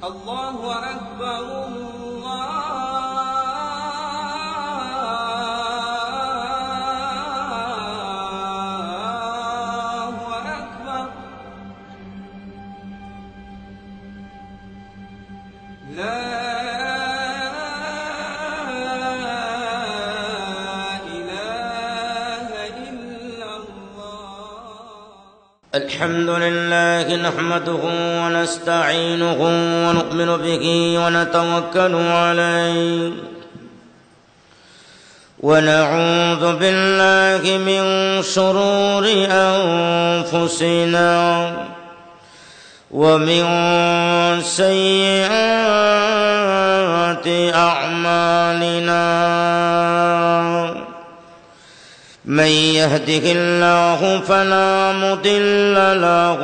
الله أكبر الله أكبر. لا إله إلا الله. الحمد لله نحمده ونستعينه ونؤمن به ونتوكل عليه ونعوذ بالله من شرور أنفسنا ومن سيئات أعمالنا. من يهده الله فلا مضل له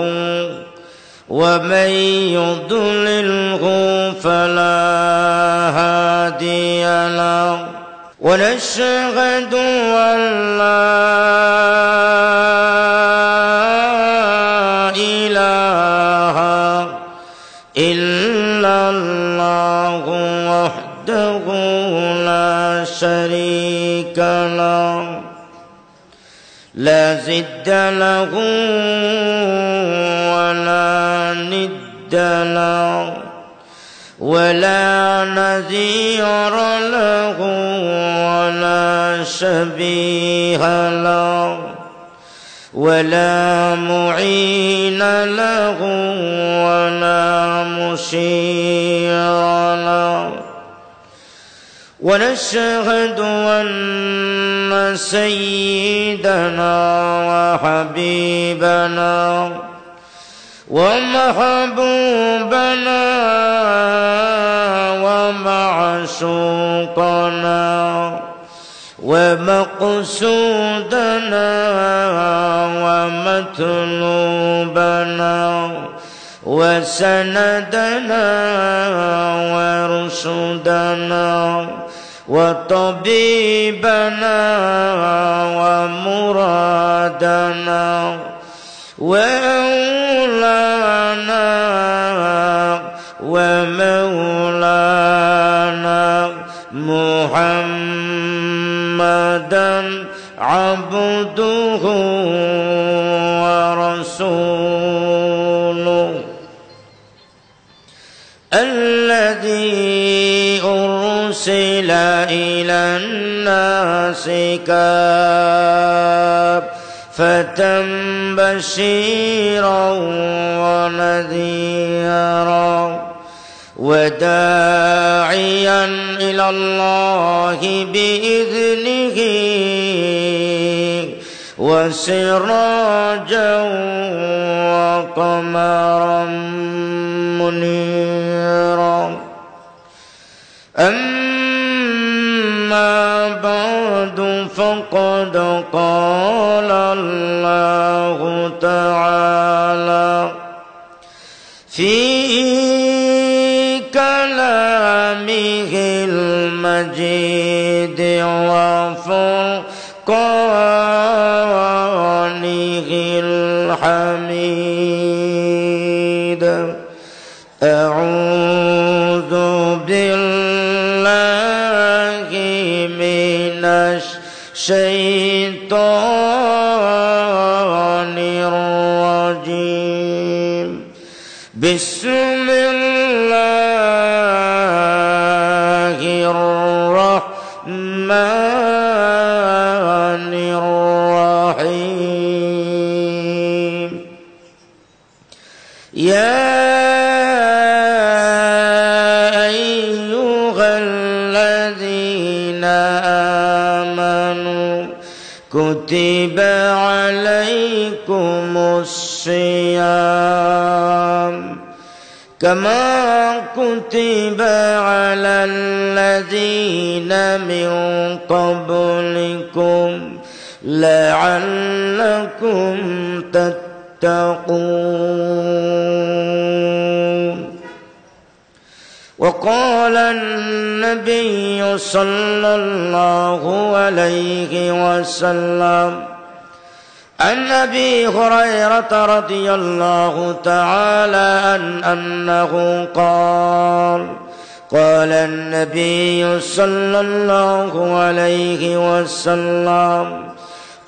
ومن يضلله فلا هادي له. ونشهد أن لا إله إلا الله وحده لا شريك له لا ضد له ولا ند له ولا نظير له ولا شبيه له ولا معين له ولا مشير له. ونشهد أن سيدنا وحبيبنا ومحبوبنا ومعشوقنا ومقصودنا ومطلوبنا وسندنا ورشدنا وطبيبنا ومرادنا وأولانا ومولانا محمدا عبده ورسوله الذي أرسل إلى الناس كافة بشيرا ونذيرا وداعيا إلى الله بإذنه وسراجا وقمرا منيرا. أما بعد فقد قال الله تعالى في كلامه المجيد وفرقانه الحميد. أعوذ بالله من الشيطان الرجيم. بسم الله الرحمن الرحيم. يا أيها الذين آمنوا كتب عليكم الصيام كما كتب على الذين من قبلكم لعلكم تتقون. وقال النبي صلى الله عليه وسلم عن أبي هريرة رضي الله تعالى عنه أنه قال قال النبي صلى الله عليه وسلم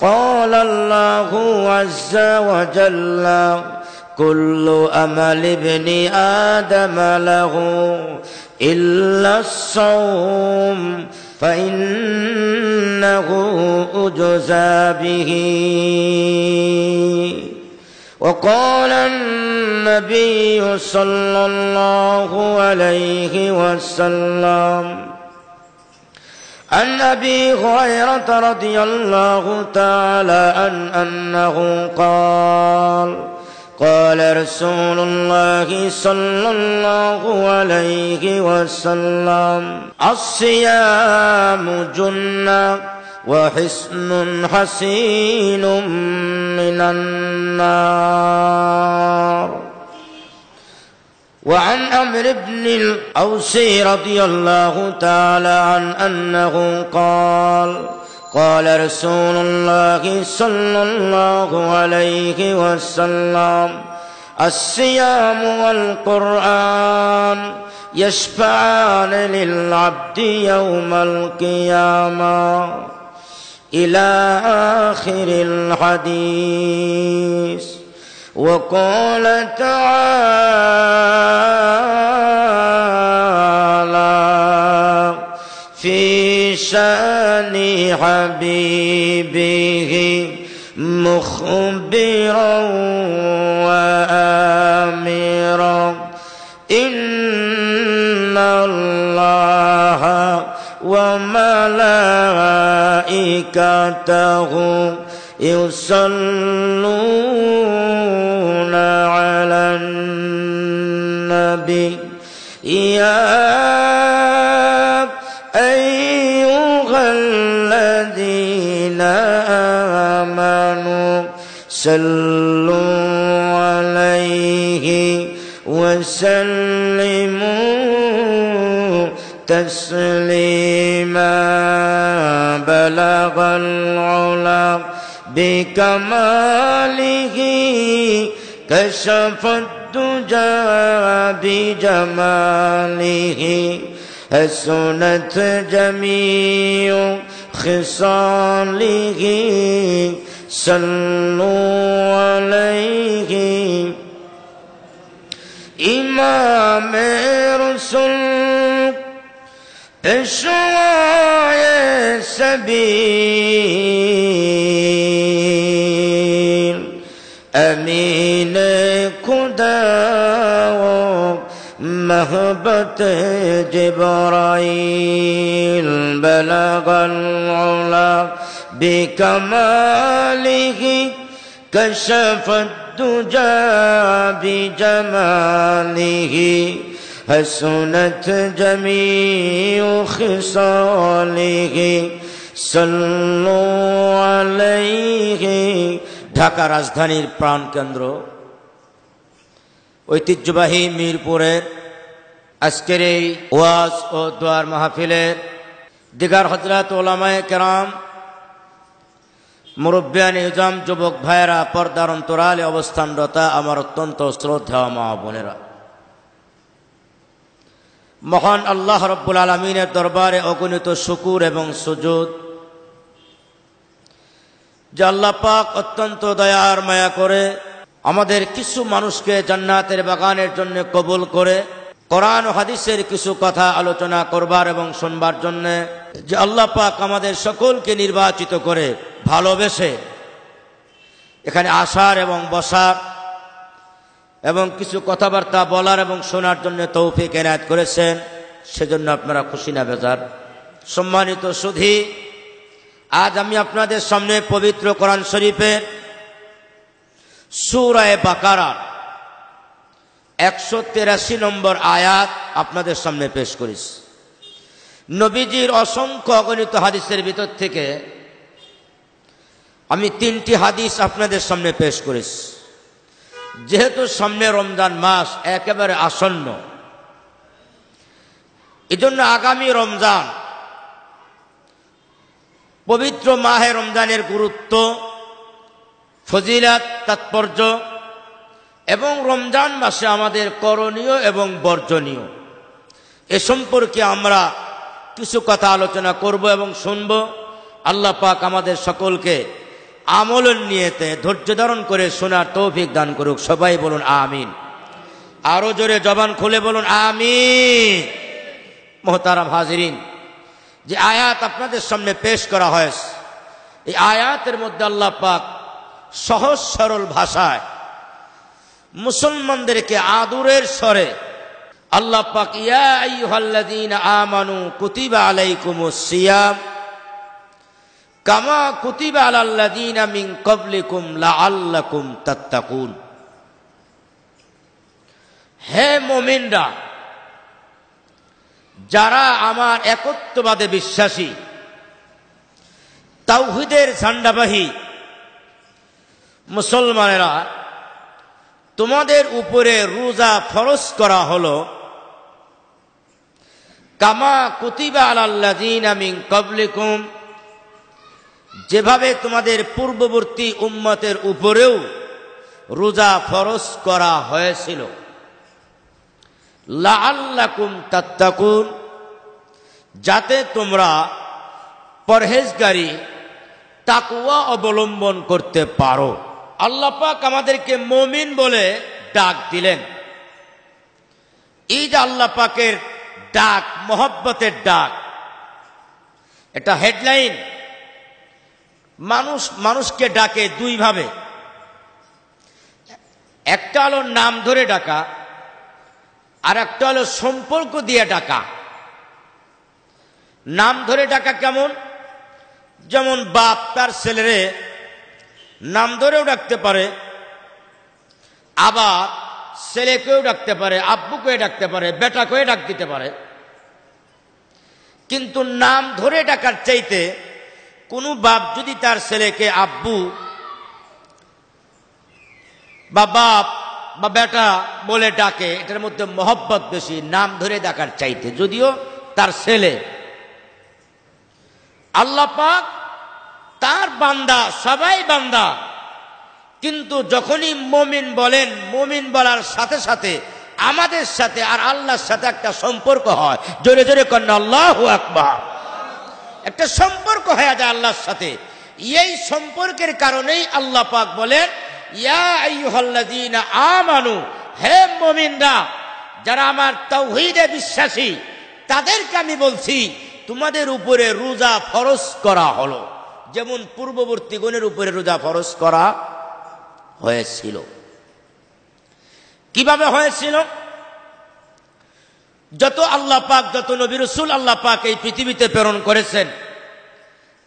قال الله عز وجل كل أمل ابن آدم له إلا الصوم فإنه أجزى به. وقال النبي صلى الله عليه وسلم عن أبي هريرة رضي الله تعالى عنه أنه قال قال رسول الله صلى الله عليه وسلم الصيام جنة وحصن حصين من النار. وعن عمرو بن الأوس رضي الله تعالى عنه أنه قال قال رسول الله صلى الله عليه وسلم الصيام والقرآن يشفعان للعبد يوم القيامة إلى آخر الحديث. وقال تعالى في شأن حبيبه مخبرا وآمرا إن الله وملائكته يصلون على النبي يا أيها الذين آمنوا صلوا عليه وسلموا تسليما. بلغ العلا بكماله كشف الدجى بجماله حسنت جميع خصاله صلوا عليه. إمام رسول اشوائے سبیل امین خدا و محبت جبرائیل بلغ العلا بکمالہ کشف الدجى بجمالہ حسنت جميع خصاله صلوا عليه. ঢাকা রাজধানীর প্রাণকেন্দ্র ঐতিহ্যবাহী মিরপুরের আজকের এই ওয়াজ ও দোয়ার মাহফিলের দিগার হযরত উলামায়ে কেরাম, মুরব্বিয়ানে ইজাম, যুবক ভাইয়েরা, পর্দার অন্তরালে অবস্থানরতা আমার অত্যন্ত শ্রদ্ধেয় মা বোনেরা, মহান আল্লাহ রব্বুল আলামিনের দরবারে অগণিত শুকুর এবং সুজুদ যে আল্লাহ পাক অত্যন্ত দয়ার মায়া করে আমাদের কিছু মানুষকে জান্নাতের বাগানের জন্য কবুল করে কোরআন ও হাদিসের কিছু কথা আলোচনা করবার এবং শুনবার জন্য যে আল্লাহ পাক আমাদের সকলকে নির্বাচিত করে ভালোবেসে এখানে আসার এবং বসার এবং কিছু কথাবার্তা বলার এবং শোনার জন্য তৌফিক এনায়েত করেছেন, সেজন্য আপনারা খুশি না বেজার? সম্মানিত সুধী, আজ আমি আপনাদের সামনে পবিত্র কোরআন শরীফের সূরা বাকারা 183 নম্বর আয়াত আপনাদের সামনে পেশ করেছি। নবীজির অসংখ্য অগণিত হাদিসের ভিতর থেকে আমি 3টি হাদিস আপনাদের সামনে পেশ করেছি। যেহেতু সামনে রমজান মাস একেবারে আসন্ন, এজন্য আগামী রমজান, পবিত্র মাহে রমজানের গুরুত্ব, ফজিলত, তাৎপর্য এবং রমজান মাসে আমাদের করণীয় এবং বর্জনীয় এ সম্পর্কে আমরা কিছু কথা আলোচনা করব এবং শুনব। আল্লাহ পাক আমাদের সকলকে আমলের নিয়তে ধৈর্য ধারণ করে শোনার তৌফিক দান করুক। সবাই বলুন আমিন। আরো জোরে জবান খুলে বলুন আমিন। মুহতারাম হাজিরিন, যে আয়াত আপনাদের সামনে পেশ করা হয়েছে, এই আয়াতের মধ্যে আল্লাহ পাক সহজ সরল ভাষায় মুসলমানদেরকে আদরের স্বরে আল্লাহ পাক ইয়া আইয়ুহাল্লাযীনা আমানু কুতিবা আলাইকুমুস সিয়াম কামা কুতিবা আলাল্লাযীনা মিন ক্বাবলিকুম লাআল্লাকুম তাত্তাকুন। হে মুমিনরা, যারা আমার একত্ববাদে বিশ্বাসী, তাওহীদের ঝান্ডাবাহী মুসলমানেরা, তোমাদের উপরে রোজা ফরজ করা হলো কামা কুতিবা আলাল্লাযীনা মিন ক্বাবলিকুম, যেভাবে তোমাদের পূর্ববর্তী উম্মতের উপরেও রোজা ফরজ করা হয়েছিল, লাআল্লাকুম তাত্তাকুন, যাতে তোমরা পরহেজগারি তাকওয়া অবলম্বন করতে পারো। আল্লাহ পাক আমাদেরকে মুমিন বলে ডাক দিলেন। এই যে আল্লাহ পাকের ডাক, মহব্বতের ডাক, এটা হেডলাইন। মানুষকে ডাকে দুই ভাবে, একটা হলো নাম ধরে ডাকা, আর একটা হলো সম্পর্ক দিয়ে ডাকা। নাম ধরে ডাকা কেমন? যেমন বাপ তার ছেলেরে নাম ধরেও ডাকতে পারে, আবার ছেলেকেও ডাকতে পারে, আব্বুকে ডাকতে পারে, বেটাকেও ডাক দিতে পারে। কিন্তু নাম ধরে ডাকার চাইতে কোনো বাপ যদি তার ছেলেকে আব্বু বা বাপ বা বেটা বলে ডাকে, এটার মধ্যে মহব্বত বেশি নাম ধরে ডাকার চাইতে, যদিও তার ছেলে। আল্লাহ পাক তার বান্দা, সবাই বান্দা, কিন্তু যখনই মুমিন বলেন, মুমিন বলার সাথে সাথে আমাদের সাথে আর আল্লাহর সাথে একটা সম্পর্ক হয়। জোরে জোরে কন্যা আল্লাহু আকবার। একটা সম্পর্ক হয়ে যায় আল্লাহর সাথে। এই সম্পর্কের কারণেই আল্লাহ পাক বলেন ইয়া আইয়ুহাল্লাযীনা আমানু, হে মুমিনরা, যারা আমার তাওহীদে বিশ্বাসী, তাদেরকে আমি বলছি তোমাদের উপরে রোজা ফরজ করা হলো, যেমন পূর্ববর্তী গণের উপরে রোজা ফরজ করা হয়েছিল। কিভাবে হয়েছিল? যত আল্লাহ পাক, যত নবী রাসূল আল্লাহ পাক এই পৃথিবীতে প্রেরণ করেছেন,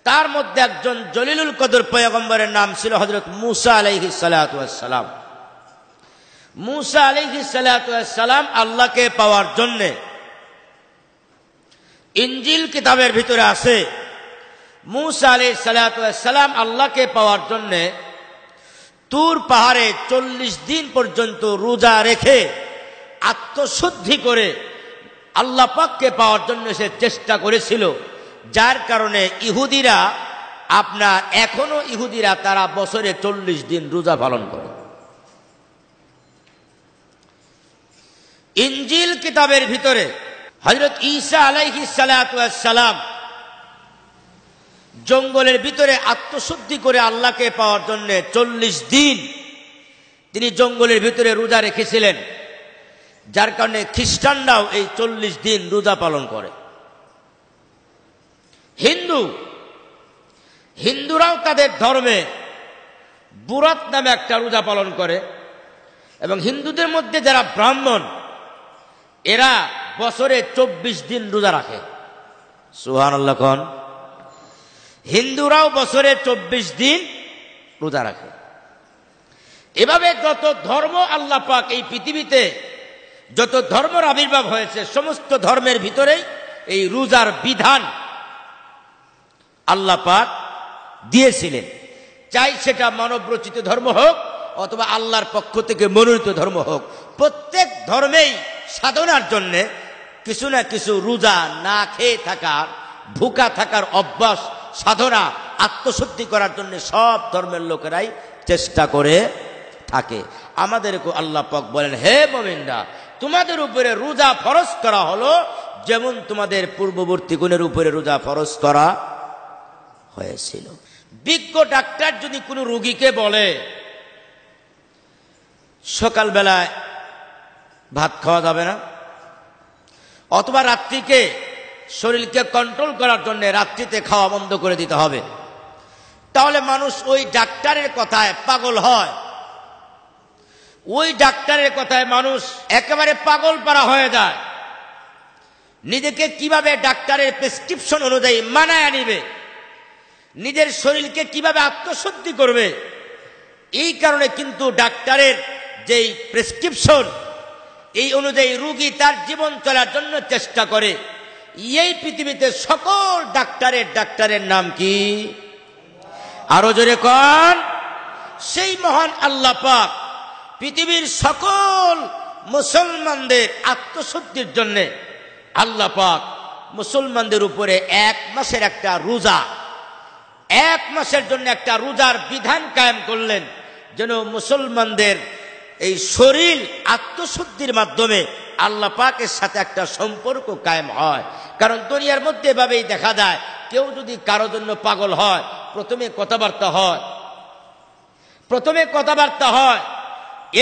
তার মধ্যে একজন জলিলুল কদর পয়গম্বরের নাম ছিল হযরত মূসা আলাইহিস সালাতু ওয়াস সালাম। মূসা আলাইহিস সালাতু ওয়াস সালাম আল্লাহকে পাওয়ার জন্য ইনজিল কিতাবের ভিতরে আছে, মূসা আলাইহিস সালাতু ওয়াস সালাম আল্লাহকে পাওয়ার জন্য তুর পাহাড়ে 40 দিন পর্যন্ত রোজা রেখে আত্মশুদ্ধি করে আল্লাহ পাককে পাওয়ার জন্য সে চেষ্টা করেছিল। যার কারণে ইহুদিরা, এখনো ইহুদিরা তারা বছরে 40 দিন রোজা পালন করে। ইনজিল কিতাবের ভিতরে হযরত ঈসা আলাইহিস সালাতু ওয়াস সালাম জঙ্গলের ভিতরে আত্মশুদ্ধি করে আল্লাহকে পাওয়ার জন্য 40 দিন তিনি জঙ্গলের ভিতরে রোজা রেখেছিলেন। যার কারণে খ্রিস্টানরাও এই 40 দিন রোজা পালন করে। হিন্দুরাও তাদের ধর্মে বুরাত নামে একটা রোজা পালন করে, এবং হিন্দুদের মধ্যে যারা ব্রাহ্মণ, এরা বছরে 24 দিন রোজা রাখে। সুবহানাল্লাহ কোন? হিন্দুরাও বছরে 24 দিন রোজা রাখে। এভাবে যত ধর্ম আল্লাহ পাক এই পৃথিবীতে, যত ধর্মের আবির্ভাব হয়েছে, সমস্ত ধর্মের ভিতরেই এই রোজার বিধান আল্লাহ পাক দিয়েছিলেন। চাই সেটা মানব রচিত ধর্ম হোক অথবা আল্লাহর পক্ষ থেকে মনোনীত ধর্ম হোক, প্রত্যেক ধর্মেই সাধনার জন্য কিছু না কিছু রোজা, না খেয়ে থাকার, ভুকা থাকার অভ্যাস, সাধনা, আত্মশুদ্ধি করার জন্য সব ধর্মের লোকেরাই চেষ্টা করে থাকে। আমাদেরকে আল্লাহ পাক বলেন, হে মুমিনরা, তোমাদের উপরে রোজা ফরজ করা হলো যেমন তোমাদের পূর্ববর্তী গণের উপরে রোজা ফরজ করা হয়েছিল। বিজ্ঞ ডাক্তার যদি কোনো রোগীকে বলে সকালবেলায় ভাত খাওয়া যাবে না, অথবা রাত্রিকে শরীরকে কন্ট্রোল করার জন্য রাত্রিতে খাওয়া বন্ধ করে দিতে হবে, তাহলে মানুষ ওই ডাক্তারের কথায় পাগল হয়। ওই ডাক্তারের কথায় মানুষ একেবারে পাগল পারা হয়ে যায়। নিজেকে কিভাবে ডাক্তারের প্রেসক্রিপশন অনুযায়ী মানায় আনিবে, নিজের শরীরকে কিভাবে আত্মশুদ্ধি করবে, এই কারণে কিন্তু ডাক্তারের যেই প্রেসক্রিপশন এই অনুযায়ী রোগী তার জীবন চলার জন্য চেষ্টা করে। এই পৃথিবীতে সকল ডাক্তারের নাম কি? আরো জোরে কোন? সেই মহান আল্লাহ পাক পৃথিবীর সকল মুসলমানদের আত্মশুদ্ধির জন্য আল্লাহ পাক মুসলমানদের উপরে 1 মাসের একটা রোজা, 1 মাসের জন্য একটা রোজার বিধান কায়েম করলেন, যেন মুসলমানদের এই শরীর আত্মশুদ্ধির মাধ্যমে আল্লাহ পাকের সাথে একটা সম্পর্ক কায়েম হয়। কারণ দুনিয়ার মধ্যে এভাবেই দেখা যায়, কেউ যদি কারো জন্য পাগল হয়, প্রথমে কথাবার্তা হয়,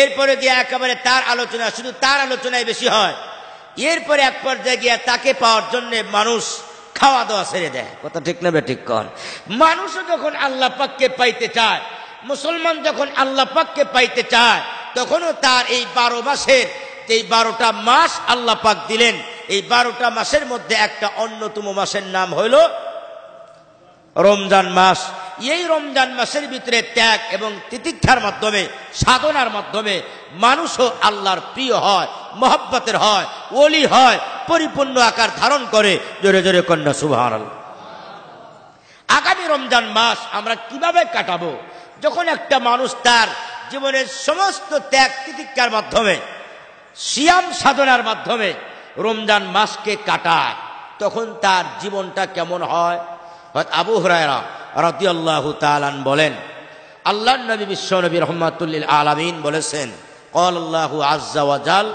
এরপরে গিয়ে একেবারে তার আলোচনা, শুধু তার আলোচনায় বেশি হয়, এরপরে এক পর্যায়ে গিয়ে তাকে পাওয়ার জন্য মানুষ খাওয়া দাওয়া ছেড়ে দেয়। কথা ঠিক না ঠিক কন? মানুষও যখন আল্লাহ পাককে পাইতে চায়, মুসলমান যখন আল্লাহ পাককে পাইতে চায়, তখনও তার এই 12 মাসের, এই 12টা মাস আল্লাহ পাক দিলেন, এই 12টা মাসের মধ্যে একটা অন্যতম মাসের নাম হইল রমজান মাস। এই রমজান মাসের ভিতরে ত্যাগ এবং তিতিক্ষার মাধ্যমে, সাধনার মাধ্যমে মানুষও আল্লাহর প্রিয় হয়, মহব্বতের হয়, ওলি হয়, পরিপূর্ণ আকার ধারণ করে। জোরে জোরে কন্যা সুবহানাল্লাহ। আগামী রমজান মাস আমরা কিভাবে কাটাবো? যখন একটা মানুষ তার জীবনের সমস্ত ত্যাগ তিতিক্ষার মাধ্যমে, সিয়াম সাধনার মাধ্যমে রমজান মাসকে কাটায়, তখন তার জীবনটা কেমন হয়? আবু হুরায়রা রাদিয়াল্লাহু তাআলা বলেন, আল্লাহর নবী বিশ্ব নবী রাহমাতুল লিল আলামিন বলেছেন, ক্বাল আল্লাহু আযজা ওয়া জাল,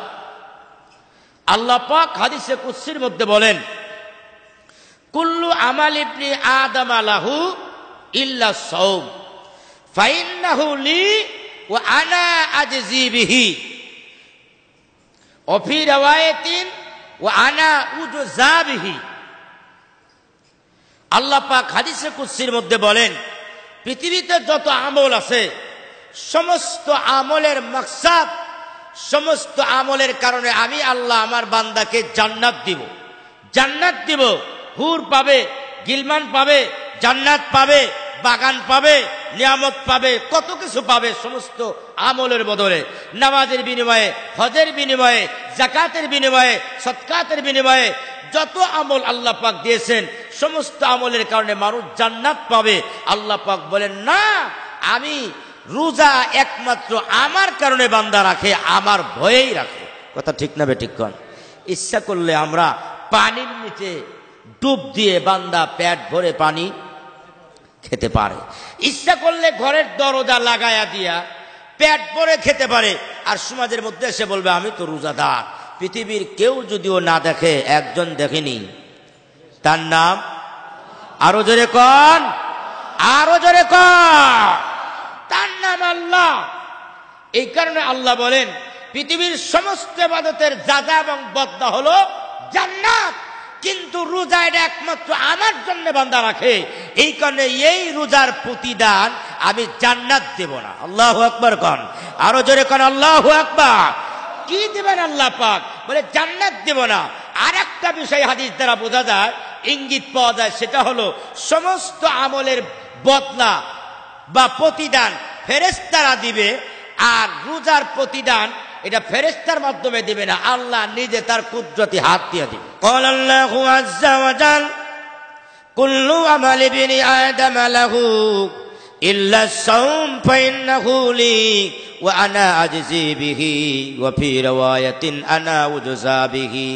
আল্লাহ পাক হাদিসে কুদসির মধ্যে বলেন, কুল্লু আমাল ইবনি আদম লাহু ইল্লা সাওম ফাইন্নাহু লি ওয়া আনা আজজি বিহি ওয়া ফি riwayatin ওয়া আনা উজজা বিহি। আল্লাহ পাক হাদিসে কুদসির মধ্যে বলেন, পৃথিবীতে যত আমল আছে, সমস্ত আমলের মাকসাদ, সমস্ত আমলের কারণে আমি আল্লাহ আমার বান্দাকে জান্নাত দিব। হুর পাবে, গিলমান পাবে, জান্নাত পাবে, বাগান পাবে, নিয়ামত পাবে, কত কিছু পাবে সমস্ত আমলের বদলে। নামাজের বিনিময়ে, হজের বিনিময়ে, যাকাতের বিনিময়ে, সদকাতের বিনিময়ে যত আমল আল্লাহ পাক দিয়েছেন, সমস্ত আমলের কারণে মানুষ জান্নাত পাবে। আল্লাহ পাক বলেন, না, আমি রোজা একমাত্র আমার কারণে বান্দা রাখে, আমার ভয়েই রাখে। কথা ঠিক না বেঠিক কন? ইচ্ছা করলে আমরা পানির নিচে ডুব দিয়ে বান্দা পেট ভরে পানি খেতে পারে, ইচ্ছা করলে ঘরের দরজা লাগায়া দিয়া পেট ভরে খেতে পারে। আর সমাজের মধ্যে এসে বলবে, আমি তো রোজাদার। পৃথিবীর কেউ যদিও না দেখে, একজন দেখেনি, তার নাম, আরো জোরে কন, আরো জোরে কন, তার নাম আল্লাহ। এই কারণে আল্লাহ বলেন, পৃথিবীর সমস্ত ইবাদতের যাজা এবং বদলা হলো জান্নাত, কিন্তু রোজা এটা একমাত্র আমার জন্য বান্দা রাখে। এই কারণে এই রোজার প্রতিদান আমি জান্নাত দেব না। আল্লাহু আকবার কন, আরো জোরে কন, আল্লাহু আকবার। কি দেবেন আল্লাহ পাক? বলে জান্নাত দেব না। আর একটা বিষয় হাদিস দ্বারা বোঝা যায়, ইঙ্গিত পাওয়া যায়, সেটা হলো সমস্ত আমলের বদলা বা প্রতিদান ফেরেশতারা দিবে, আর রোজার প্রতিদান এটা ফেরেশতার মাধ্যমে দিবে না, আল্লাহ নিজে তার কুদরতি হাত দিয়ে দিবে। ক্বাল আল্লাহু আযজা ওয়া জাল, কুল্লু আমালি ইবনি আদম লাহু ইল্লা সাওম ফাইন্নাহু লি ওয়া আনা আজজি বিহি ওয়া ফি riwayatin আনা উজজা বিহি।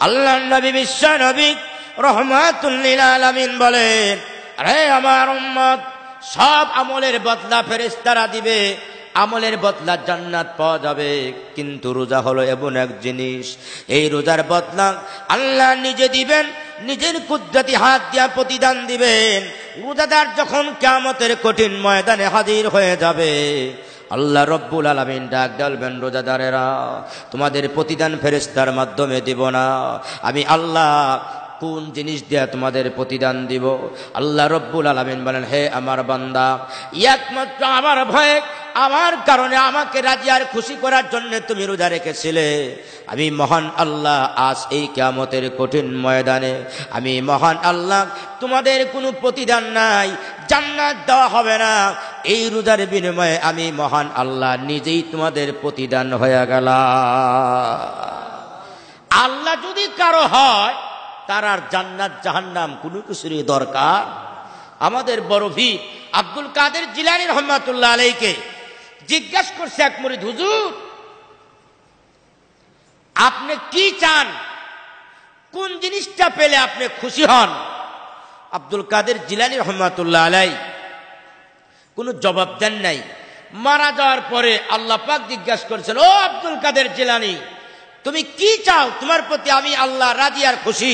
আল্লাহর নবী বিশ্ব নবী রাহমাতুল লিল আলামিন বলেন, আরে আমার উম্মত, সব আমলের বদলা ফেরেশতারা দিবে, আমলের বদলা জান্নাত পাওয়া যাবে। কিন্তু রোজা হলো এমন এক জিনিস, এই রোজার বদলা আল্লাহ নিজে দিবেন, নিজের কুদরতি হাত দিয়া প্রতিদান দিবেন। রোজাদার যখন কিয়ামতের কঠিন ময়দানে হাজির হয়ে যাবে, আল্লাহ রব্বুল আলামিন ডাক ডালবেন, রোজাদারেরা তোমাদের প্রতিদান ফেরেশতার মাধ্যমে দিব না, আমি আল্লাহ কোন জিনিস দিয়ে তোমাদের প্রতিদান দিব? আল্লাহ রব্বুল আলামিন বলেন, হে আমার বান্দা, একমাত্র আমার ভয়ে, আমার কারণে আমাকে রাজি আর খুশি করার জন্য তুমি রোজা রেখেছিলে। আমি মহান আল্লাহ আজ এই কিয়ামতের কঠিন ময়দানে আমি মহান আল্লাহ তোমাদের কোনো প্রতিদান নাই, জান্নাত দেওয়া হবে না, এই রোজার বিনিময়ে আমি মহান আল্লাহ নিজেই তোমাদের প্রতিদান হয়ে গেলাম। আল্লাহ যদি কারো হয়, তার আর জান্নাত জাহান্নাম কোনো কিছুরই দরকার। আমাদের বড় ভীর আব্দুল কাদের জিলানী রহমাতুল্লাহ আলাইহিকে জিজ্ঞাসা করছে এক মুরিদ, হুজুর আপনি কি চান, কোন জিনিসটা পেলে আপনি খুশি হন? আব্দুল কাদের জিলানী রহমাতুল্লাহ আলাইহি কোনো জবাব দেন নাই। মারা যাওয়ার পরে আল্লাহ পাক জিজ্ঞাসা করেছেন, ও আব্দুল কাদের জিলানী, তুমি কি চাও? তোমার প্রতি আমি আল্লাহ রাজি আর খুশি।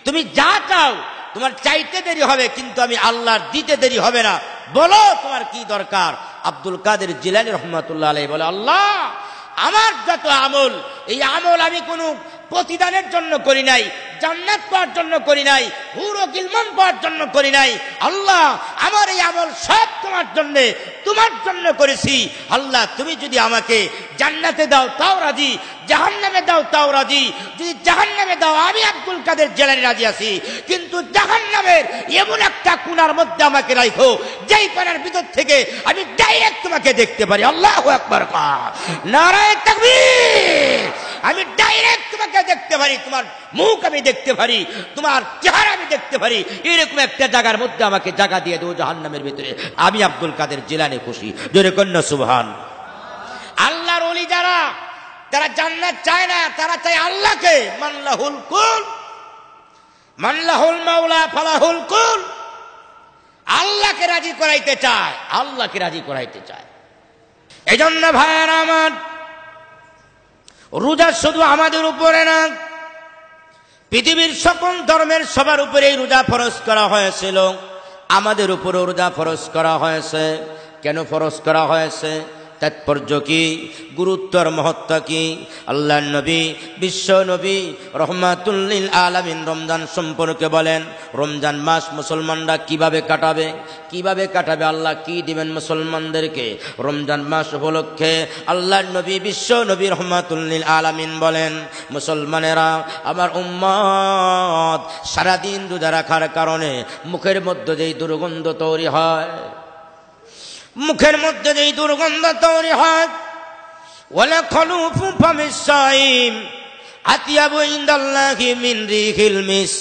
তুমি যা চাও, তোমার চাইতে দেরি হবে কিন্তু আমি আল্লাহর দিতে দেরি হবে না, বলো তোমার কি দরকার? আব্দুল কাদের জিলানী রহমাতুল্লাহ আলাইহি বলে, আল্লাহ আমার যত আমল, এই আমল আমি কোনো প্রতিদানের জন্য করি নাই, জান্নাত পাওয়ার জন্য করি নাই, হুর ও গিলমান পাওয়ার জন্য করি নাই। আল্লাহ আমার এই আমল সব তোমার জন্য করেছি। আল্লাহ তুমি যদি আমাকে জান্নাতে দাও তাও রাজি, জাহান্নামে দাও তাও রাজি। যদি জাহান্নামে দাও আমি আব্দুল কাদের জিলানী রাজি আছি, কিন্তু জাহান্নামের এমন একটা কোণার মধ্যে আমাকে রাখো যেই কোণার ভিতর থেকে আমি ডাইরেক্ট তোমাকে দেখতে পারি। আল্লাহু আকবার, নারায়ে তাকবীর। আমি ডাইরেক্ট তোমাকে দেখতে পারি, তোমার মুখ আমি দেখতে পারি, তোমার চেহারা আমি দেখতে পারি, এরকম একটা জায়গার মধ্যে আমাকে জায়গা দিয়ে দেবো জাহান্নামের ভিতরে, আমি আব্দুল কাদের জিলানী খুশি। জোরে কন্যা সুবহান। আল্লাহর ওলি যারা, তারা জান্নাত চায় না, তারা চায় আল্লাহকে। মানলাহুল কুল, মানলাহুল মাওলা ফালাহুল কুল। আল্লাহকে রাজি করাইতে চায়, আল্লাহকে রাজি করাইতে চায়। এজন্য ভাইয়েরা আমার, রোজা শুধু আমাদের উপরে না, পৃথিবীর সকল ধর্মের সবার উপরে এই রোজা ফরজ করা হয়েছিল, আমাদের উপরে রোজা ফরজ করা হয়েছে। কেন ফরজ করা হয়েছে? তাৎপর্য কি, গুরুত্বর মহত্ব কি? আল্লাহ নবী, বিশ্ব নবী রহমাতুল লিল আলামিন রমজান সম্পর্কে বলেন, রমজান মাস মুসলমানরা কিভাবে কাটাবে, কিভাবে কাটাবে, আল্লাহ কি দিবেন মুসলমানদেরকে? রমজান মাস উপলক্ষে আল্লাহ নবী, বিশ্ব নবী রহমাতুল লিল আলামিন বলেন, মুসলমানেরা, আমার উম্মত সারাদিন রোজা রাখার কারণে মুখের মধ্যে যেই দুর্গন্ধ তৈরি হয়, মুখের মধ্যে যেই দুর্গন্ধ তৈরি হয়, ওয়ালা খালুফু ফামিস সাইম আতিয়াবু ইনদাল্লাহি মিন রিহিল মিস্ক,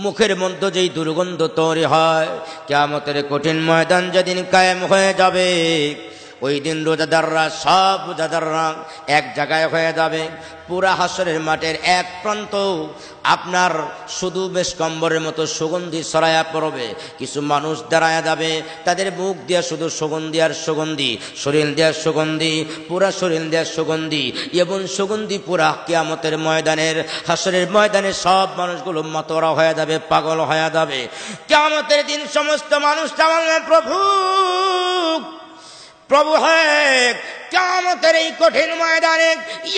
মুখের মধ্যে যেই দুর্গন্ধ তৈরি হয়, কিয়ামতের কঠিন ময়দান যেদিন কায়েম হয়ে যাবে, ওই দিন রোজাদাররা, সব রোজাদাররা এক জায়গায় হয়ে যাবে। পুরা হাসরের মাঠের এক প্রান্ত আপনার শুধু বেশ কম্বরের মতো সুগন্ধি ছড়ায়া পড়বে। কিছু মানুষ দাঁড়ায়া যাবে, তাদের মুখ দিয়া শুধু সুগন্ধি আর সুগন্ধি, শরীর দেওয়ার সুগন্ধি, পুরা শরীর দেওয়ার সুগন্ধি, এবং সুগন্ধি পুরা কিয়ামতের ময়দানের, হাসরের ময়দানে সব মানুষগুলো মাতোয়ারা হয়ে যাবে, পাগল হয়ে যাবে। কিয়ামতের দিন সমস্ত মানুষ বলবে, প্রভু, প্রভু হ্যাঁ, কিয়ামতের এই কঠিন ময়দানে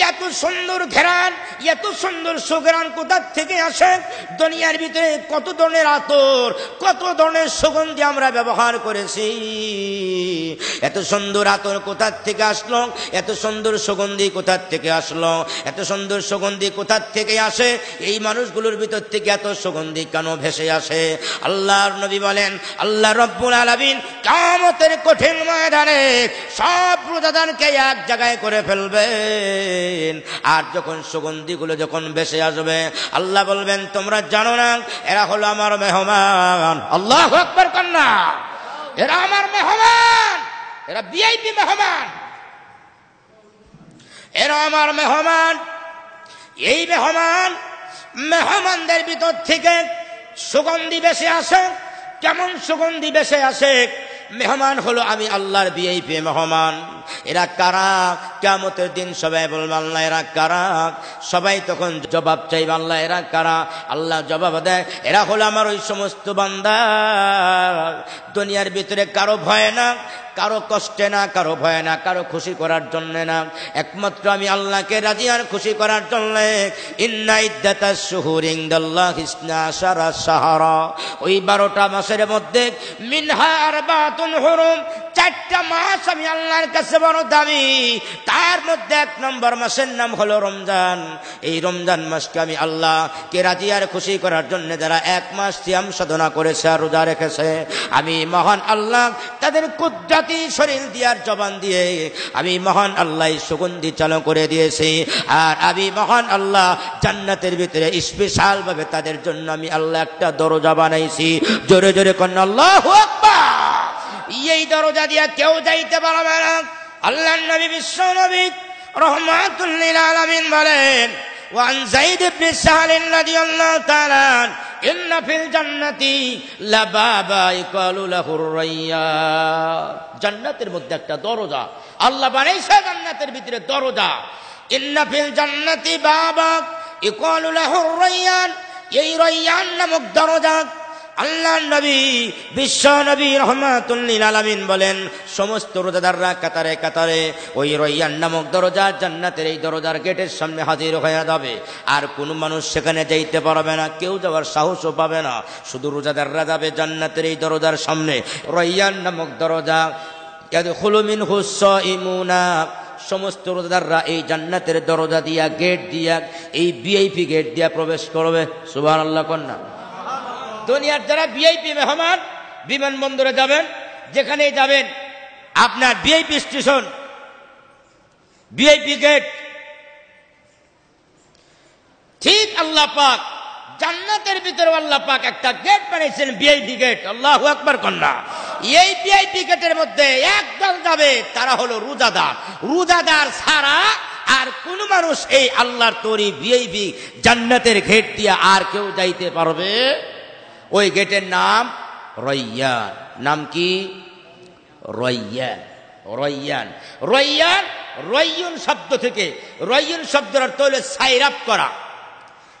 এত সুন্দর ঘেরান, এত সুন্দর সুঘ্রাণ কোথা থেকে আসে? দুনিয়ার ভিতরে কত ধরনের আতর, কত ধরনের সুগন্ধি আমরা ব্যবহার করেছি, এত সুন্দর আতর কোথা থেকে আসলো? এত সুন্দর সুগন্ধি কোথা থেকে আসলো? এত সুন্দর সুগন্ধি কোথা থেকে আসে? এই মানুষগুলোর ভিতর থেকে এত সুগন্ধি কেন ভেসে আসে? আল্লাহর নবী বলেন, আল্লাহ রব্বুল আলামিন কিয়ামতের কঠিন ময়দানে সব রোজাদারকে এক জায়গায় করে ফেলবেন। আর যখন সুগন্ধিগুলো যখন ভেসে আসবে, আল্লাহ বলবেন, তোমরা জানো না এরা হলো আমার মেহমান। আল্লাহু আকবার কন্যা, এরা আমার মেহমান, এরা ভিআইপি মেহমান, এরা আমার মেহমান। এই মেহমানদের ভিতর থেকে সুগন্ধি ভেসে আসে। কেমন সুগন্ধি ভেসে আসে? মেহমান হলো আমি আল্লাহর ভিআইপি মেহমান। এরা কারা? কিয়ামতের দিন সবাই বলবে আল্লাহ এরা কারা? সবাই তখন জবাব চাইবে আল্লাহ এরা কারা? আল্লাহ জবাব দেয় এরা হলো আমার ওই সমস্ত বান্দা, দুনিয়ার ভিতরে কারো ভয় না, কারো কষ্টে না, কারো ভয় না, কারো খুশি করার জন্য না, একমাত্র আমি আল্লাহকে রাজি আর খুশি করার জন্য। ইন্না ইদ্দাতাশ শুহুরি ইনদাল্লাহি 12 শাহরা, ওই 12টা মাসের মধ্যে মিনহা আরবাতুন হুরুম, 4টা মাস আমি আল্লাহর কাছে বড় দামি। তার মধ্যে 1 নম্বর মাসের নাম হলো রমজান। এই রমজান মাসকে আমি আল্লাহকে রাজি আর খুশি করার জন্য যারা 1 মাস সিয়াম সাধনা করেছে আর রোজা রেখেছে, আমি মহান আল্লাহ তাদের কুদরতি শরীর দিয়ার জবান দিয়ে আমি মহান আল্লাহ সুগন্ধি চালু করে দিয়েছি। আর আমি মহান আল্লাহ জান্নাতের ভিতরে স্পেশাল ভাবে তাদের জন্য আমি আল্লাহ একটা দরজা বানাইছি। জোরে জোরে কন্যা আল্লাহু আকবার। এই দরজা দিয়া কেউ যাইতে পারবে না। আল্লাহর নবী বিশ্ব নবী রাহমাতুল লিল আলামিন বলেন, ওয়ান যায়েদ ইবনে সাহল রাদিয়াল্লাহু তাআলা ইন্না ফিল জান্নাতি লাবাবা ইকালু লাহুর রায়্যান, জান্নাতের মধ্যে একটা দরজা আল্লাহ বানাইছে, জান্নাতের ভিতরে দরজা। ইন্না ফিল জান্নাতি বাবা ইকালু লাহুর রায়্যান, এই রায়্যান নামক দরজা আল্লাহ নবী বিশ্ব নবী রাহমাতুল লিল আলামিন বলেন, সমস্ত রোজাদাররা কাতারে কাতারে ওই রায়্যান নামক দরজা জান্নাতের এই দরজার গেটের সামনে হাজির হয়ে যাবে। আর কোন মানুষ সেখানে যাইতে পারবে না, কেউ যাওয়ার সাহসও পাবে না, শুধু রোজাদাররা যাবে জান্নাতের এই দরজার সামনে। রায়্যান নামক দরজা ইয়াদখুলু মিনহু সাইমুনা, সমস্ত রোজাদাররা এই জান্নাতের দরজা দিয়া গেট দিয়া এই ভিআইপি গেট দিয়া প্রবেশ করবে। সুবহানাল্লাহ কন্যা। দুনিয়ার যারা ভিআইপি মেহমান বিমানবন্দরে যাবেন, যেখানেই যাবেন আপনার ভিআইপি স্টেশন, ভিআইপি গেট, ঠিক আল্লাহ পাক জান্নাতের ভিতরে আল্লাহ পাক একটা গেট বানিয়েছেন, ভিআইপি গেট। আল্লাহু আকবার কন্যা। এই ভিআইপি গেটের মধ্যে একদল যাবে, তারা হলো রোজাদার। রোজাদার ছাড়া আর কোন মানুষ এই আল্লাহর তৈরি ভিআইপি জান্নাতের গেট দিয়ে আর কেউ যাইতে পারবে? ওই গেটের নাম রায়্যান। নাম কি? রায়্যান। রায়্যান রায়্যান রায়্যুন শব্দ থেকে, রায়্যুন শব্দের অর্থ হলো সাইরাপ করা,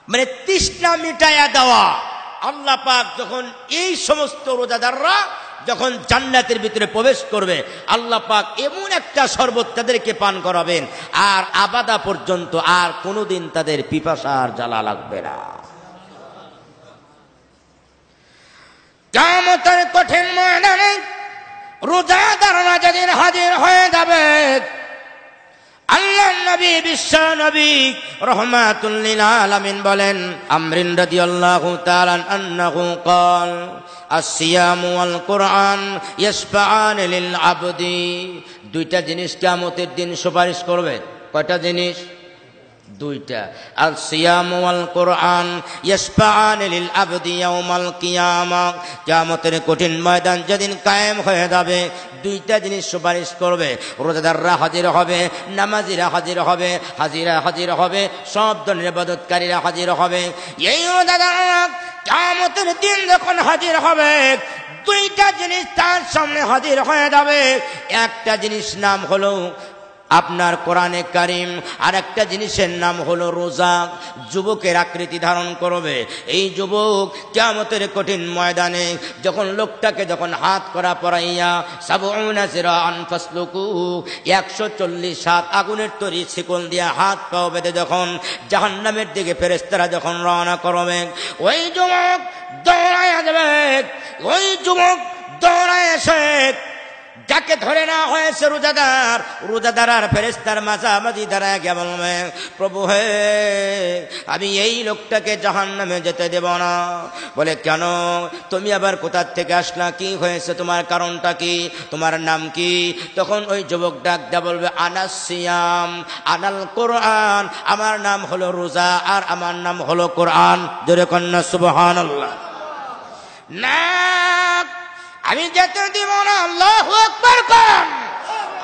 মানে তৃষ্ণা মিটায়া দেওয়া। আল্লাহ পাক যখন এই সমস্ত রোজাদাররা যখন জান্নাতের ভিতরে প্রবেশ করবে, আল্লাহ পাক এমন একটা শরবত তাদেরকে পান করাবেন আর আবাদা পর্যন্ত আর কোনোদিন তাদের পিপাসার জ্বালা লাগবে না। কিয়ামতের কঠিন ময়দানে রোজাদাররা যেদিন হাজির হয়ে যাবে, আল্লাহর নবী বিশ্ব নবী রাহমাতুল লিল আলামিন বলেন, আমরিন রাদিয়াল্লাহু তাআলা আন্নাহু ক্বাল আসসিয়ামু ওয়াল কুরআন ইয়াশফাআন লিল আবদি, 2টা জিনিস কিয়ামতের দিন সুপারিশ করবে। কয়টা জিনিস? 2টা। আল সিয়াম ওয়াল কুরআন ইয়াশফাআন লিল আবদি ইয়াউমাল কিয়ামা, কিয়ামতের কঠিন ময়দান যেদিন কায়েম হয়ে যাবে, 2টা জিনিস সুপারিশ করবে। রোজাদাররা হাজির হবে, নামাজিরা হাজির হবে, হাজিরা হাজির হবে, সব ধরনের ইবাদতকারীরা হাজির হবে। এই রোজাদাররা কিয়ামতের দিন যখন হাজির হবে, 2টা জিনিস তার সামনে হাজির হয়ে যাবে। একটা জিনিস নাম হলো আপনার কোরআনে কারিম, আর একটা জিনিসের নাম হলো রোজা। যুবকের আকৃতি ধারণ করবে। এই যুবক কিয়ামতের কঠিন ময়দানে যখন লোকটাকে যখন হাত করা পরাইয়া 70 জিরাআন ফাসলুকু, 140 হাত আগুনের তৈরি শিকল দিয়ে হাত পাও বেঁধে যখন জাহান্নামের দিকে ফেরেশতারা যখন রওনা করবে, ওই যুবক দৌড়ায় যাবে। ওই যুবক দৌড়ায় এসে যাকে ধরে না হয়েছে রোজাদার, রোজাদার আর ফেরেশতার মাঝামাঝি দাঁড়ায় গিয়ে বলবে, প্রভু হে, আমি এই লোকটাকে জাহান্নামে যেতে দেব না। বলে, কেন? তুমি আবার কোথা থেকে আসলা? কি হয়েছে? তোমার কারণটা কি? তোমার নাম কি? তখন ওই যুবক ডাক দেয়া বলবে, আনাস সিয়াম আনাল কোরআন, আমার নাম হলো রোজা আর আমার নাম হলো কোরআন। জোরে কন্যা সুবহানাল্লাহ। না, আমি যেতে দিব না। আল্লাহু আকবার কোন।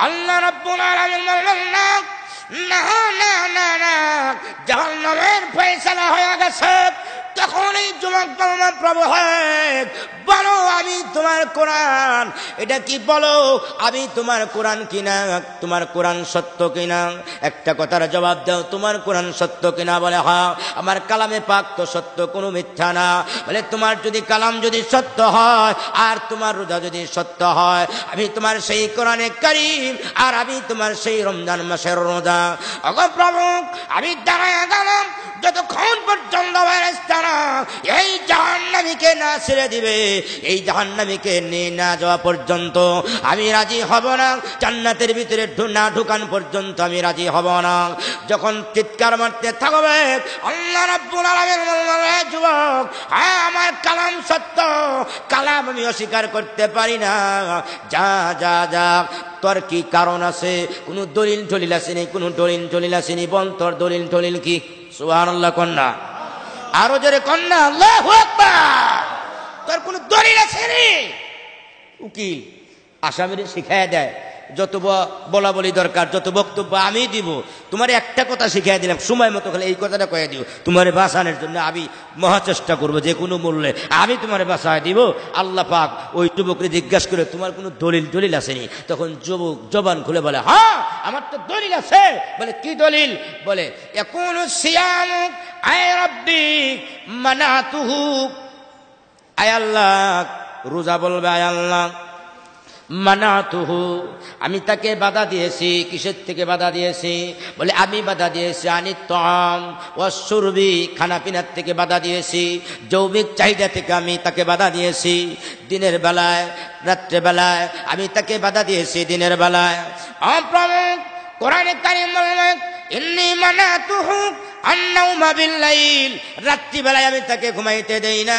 আল্লাহ রাব্বুল আলামিন বললেন, না না না না, জাহান্নামের ফয়সালা হয়ে গেছে, তখন এই যুবক বলল, প্রভু বলো আমি তোমার কোরআন, এটা কি বলো আমি তোমার কোরআন কিনা, তোমার কোরআন সত্য কিনা, একটা কথার জবাব দাও, তোমার কোরআন সত্য কিনা? বলে হ্যাঁ, আমার কালামে পাক তো সত্য, কোনো মিথ্যা না। বলে তোমার যদি কালাম যদি সত্য হয় আর তোমার রোজা যদি সত্য হয়, আমি তোমার সেই কোরআনে কারীম আর আমি তোমার সেই রমজান মাসের রোজা। ওগো প্রভু আমি দাঁড়ায় গেলাম যতক্ষণ পর্যন্ত ফেরেশতারা এই জাহান্নামীকে না ছেড়ে দিবে, এই জাহান্নামীকে নিয়ে না যাওয়া পর্যন্ত আমি রাজি হব না, জান্নাতের ভিতরে না ঢুকান পর্যন্ত আমি রাজি হব না। যখন চিৎকার মারতে থাকবে আল্লাহ রাব্বুল আলামিন বললেন, যুবক হ্যাঁ আমার কালাম সত্য, কালাম আমি অস্বীকার করতে পারি না, যা যা যা তোর কি কারণ আছে, কোনো দলিল টলিল আসেনি, কোনো দলিল টলিল আসেনি, বল তোর দলিল টলিল কি? সুবহানাল্লাহ কন্যা, আরো জোরে কন্যা আল্লাহু আকবার। তোর কোনো দলিল আসেনি? উকিল আসামিরে শিখায় দেয়, যত বলা বলি দরকার, যত বক্তব্য আমি দিব, তোমার একটা কথা শিখাই দিলাম, সময় মতো খালি এই কথাটা কয়ে দিও, তোমার বাঁচানোর জন্য আমি মহা চেষ্টা করবো, যে কোনো মূল্যে আমি তোমার বাঁচায় দিব। আল্লাহ পাক ওই যুবককে জিজ্ঞাসা করে তোমার কোনো দলিল টলিল আসেনি? তখন যুবক জবান খুলে বলে হ্যাঁ আমার তো দলিল আছে। বলে কি দলিল? বলে ইয়াকুনু সিয়ামু আয় রাব্বি মানাতুহু, আয় আল্লাহ, রোজা বলবে আয় আল্লাহ মানাতুহু, আমি তাকে বাধা দিয়েছি। কিসের থেকে বাধা দিয়েছি? বলে আমি বাধা দিয়েছি আনি তাম ওয়াস শুরবি, খানা পিনার থেকে বাধা দিয়েছি, যৌবিক চাহিদা থেকে আমি তাকে বাধা দিয়েছি। দিনের বেলায় রাত্রে বেলায় আমি তাকে বাধা দিয়েছি, দিনের বেলায়। অপ্রমুখ কোরআনে কারীম বলেন ইন্নী মানাতুহু আন্নাউমা বিল্লাইল, রাত্রিবেলায় আমি তাকে ঘুমাইতে দেই না।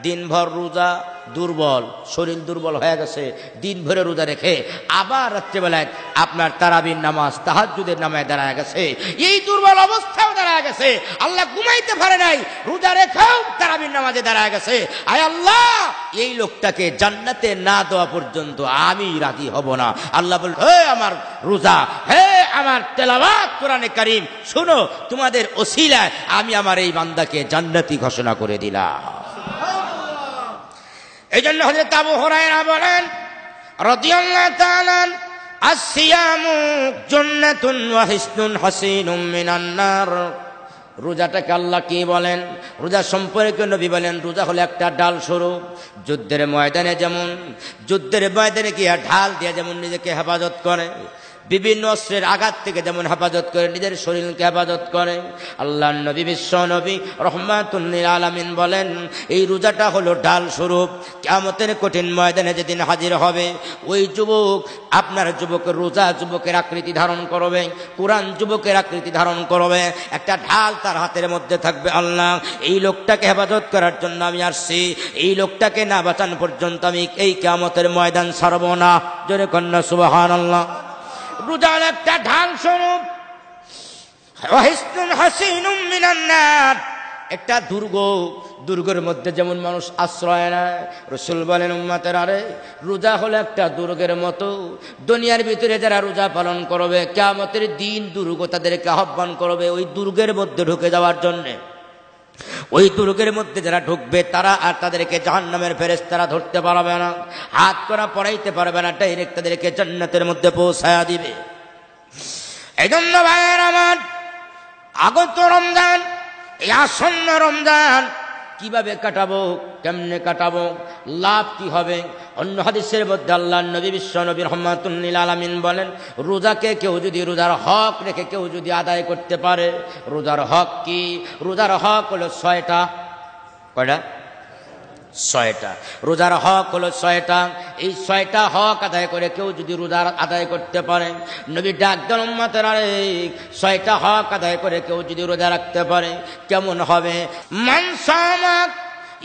দিনভর রোজা, দুর্বল শরীর দুর্বল হয়ে গেছে, দিন ভরে রোজা রেখে আবার রাত্রিবেলায় আপনার তারাবির নামাজ তাহাজ্জুদের নামায় দাঁড়ায় গেছে, এই দুর্বল অবস্থাও দাঁড়ায় গেছে, আল্লাহ ঘুমাইতে পারে নাই, রোজা রেখেও তারাবির নামাজে দাঁড়ায় গেছে। আয় আল্লাহ এই লোকটাকে জান্নাতে না দেওয়া পর্যন্ত আমি রাজি হব না। আল্লাহ বল, হে আমার রোজা, হে আমার তেলাওয়াত কোরআনে কারীম, শুনো তোমাদের ওসিলায় আমি আমার এই বান্দাকে জান্নাতি ঘোষণা করে দিলাম। এই জন্য হযরত আবু হুরায়রা বলেন রাদিয়াল্লাহু তাআলা, আসিয়ামু জান্নাতুন ওয়া হিসনুন হাসিনুম মিনান নার। রোজাটাকে আল্লাহ কি বলেন? রোজা সম্পর্কে নবী বলেন রোজা হলো একটা ঢাল স্বরূপ। যুদ্ধের ময়দানে যেমন গিয়ে ঢাল দিয়ে যেমন নিজেকে হেফাজত করে, বিভিন্ন অস্ত্রের আঘাত থেকে যেমন হেফাজত করে, নিজের শরীরকে হেফাজত করে, আল্লাহ নবী বিশ্ব নবী রহমাতুল লিল আলামিন বলেন এই রোজাটা হলো ঢাল স্বরূপ। কিয়ামতের কঠিন ময়দানে যেদিন হাজির হবে ওই যুবক, আপনার যুবকের রোজা যুবকের আকৃতি ধারণ করবে, কোরআন যুবকের আকৃতি ধারণ করবে, একটা ঢাল তার হাতের মধ্যে থাকবে। আল্লাহ এই লোকটাকে হেফাজত করার জন্য আমি আসছি, এই লোকটাকে না বাঁচানো পর্যন্ত আমি এই কিয়ামতের ময়দান ছাড়ব না। জোরে কন্যা সুবহানাল্লাহ। রোজা একটা ঢাল স্বরূপ, হাসিনুম মিনান নার, একটা দুর্গের মধ্যে যেমন মানুষ আশ্রয় নেয়, রাসূল বলেন উম্মতের আরে রোজা হলো একটা দুর্গের মতো। দুনিয়ার ভিতরে যারা রোজা পালন করবে কিয়ামতের দিন দুর্গ তাদেরকে আহ্বান করবে ওই দুর্গের মধ্যে ঢুকে যাওয়ার জন্যে। ওই দুর্গের মধ্যে যারা ঢুকবে তারা আর তাদেরকে জাহান্নামের ফেরেশতারা ধরতে পারবে না, হাত করা পড়াইতে পারবে না, ডাইরেক্ট তাদেরকে জান্নাতের মধ্যে পৌঁছায়া দিবে। এই জন্য ভাইয়ের আমার, আগত রমজান, এই আসন্ন রমজান কিভাবে কাটাবো, কেমনে কাটাবো, লাভ কি হবে? অন্য হাদিসের মধ্যে আল্লাহ নবী বিশ্ব নবী রহমাতুল লিল আলামিন বলেন রোজাকে কেউ যদি রোজার হক রেখে কেউ যদি আদায় করতে পারে, রোজার হক কি? রোজার হক হলো 6টা। কয়টা? 6টা। রোজার হক হলো 6টা। এই 6টা হক আদায় করে কেউ যদি রোজার আদায় করতে পারে, নবী ডাক দেন উম্মতের আরে 6টা হক আদায় করে কেউ যদি রোজা রাখতে পারে কেমন হবে? মান সামা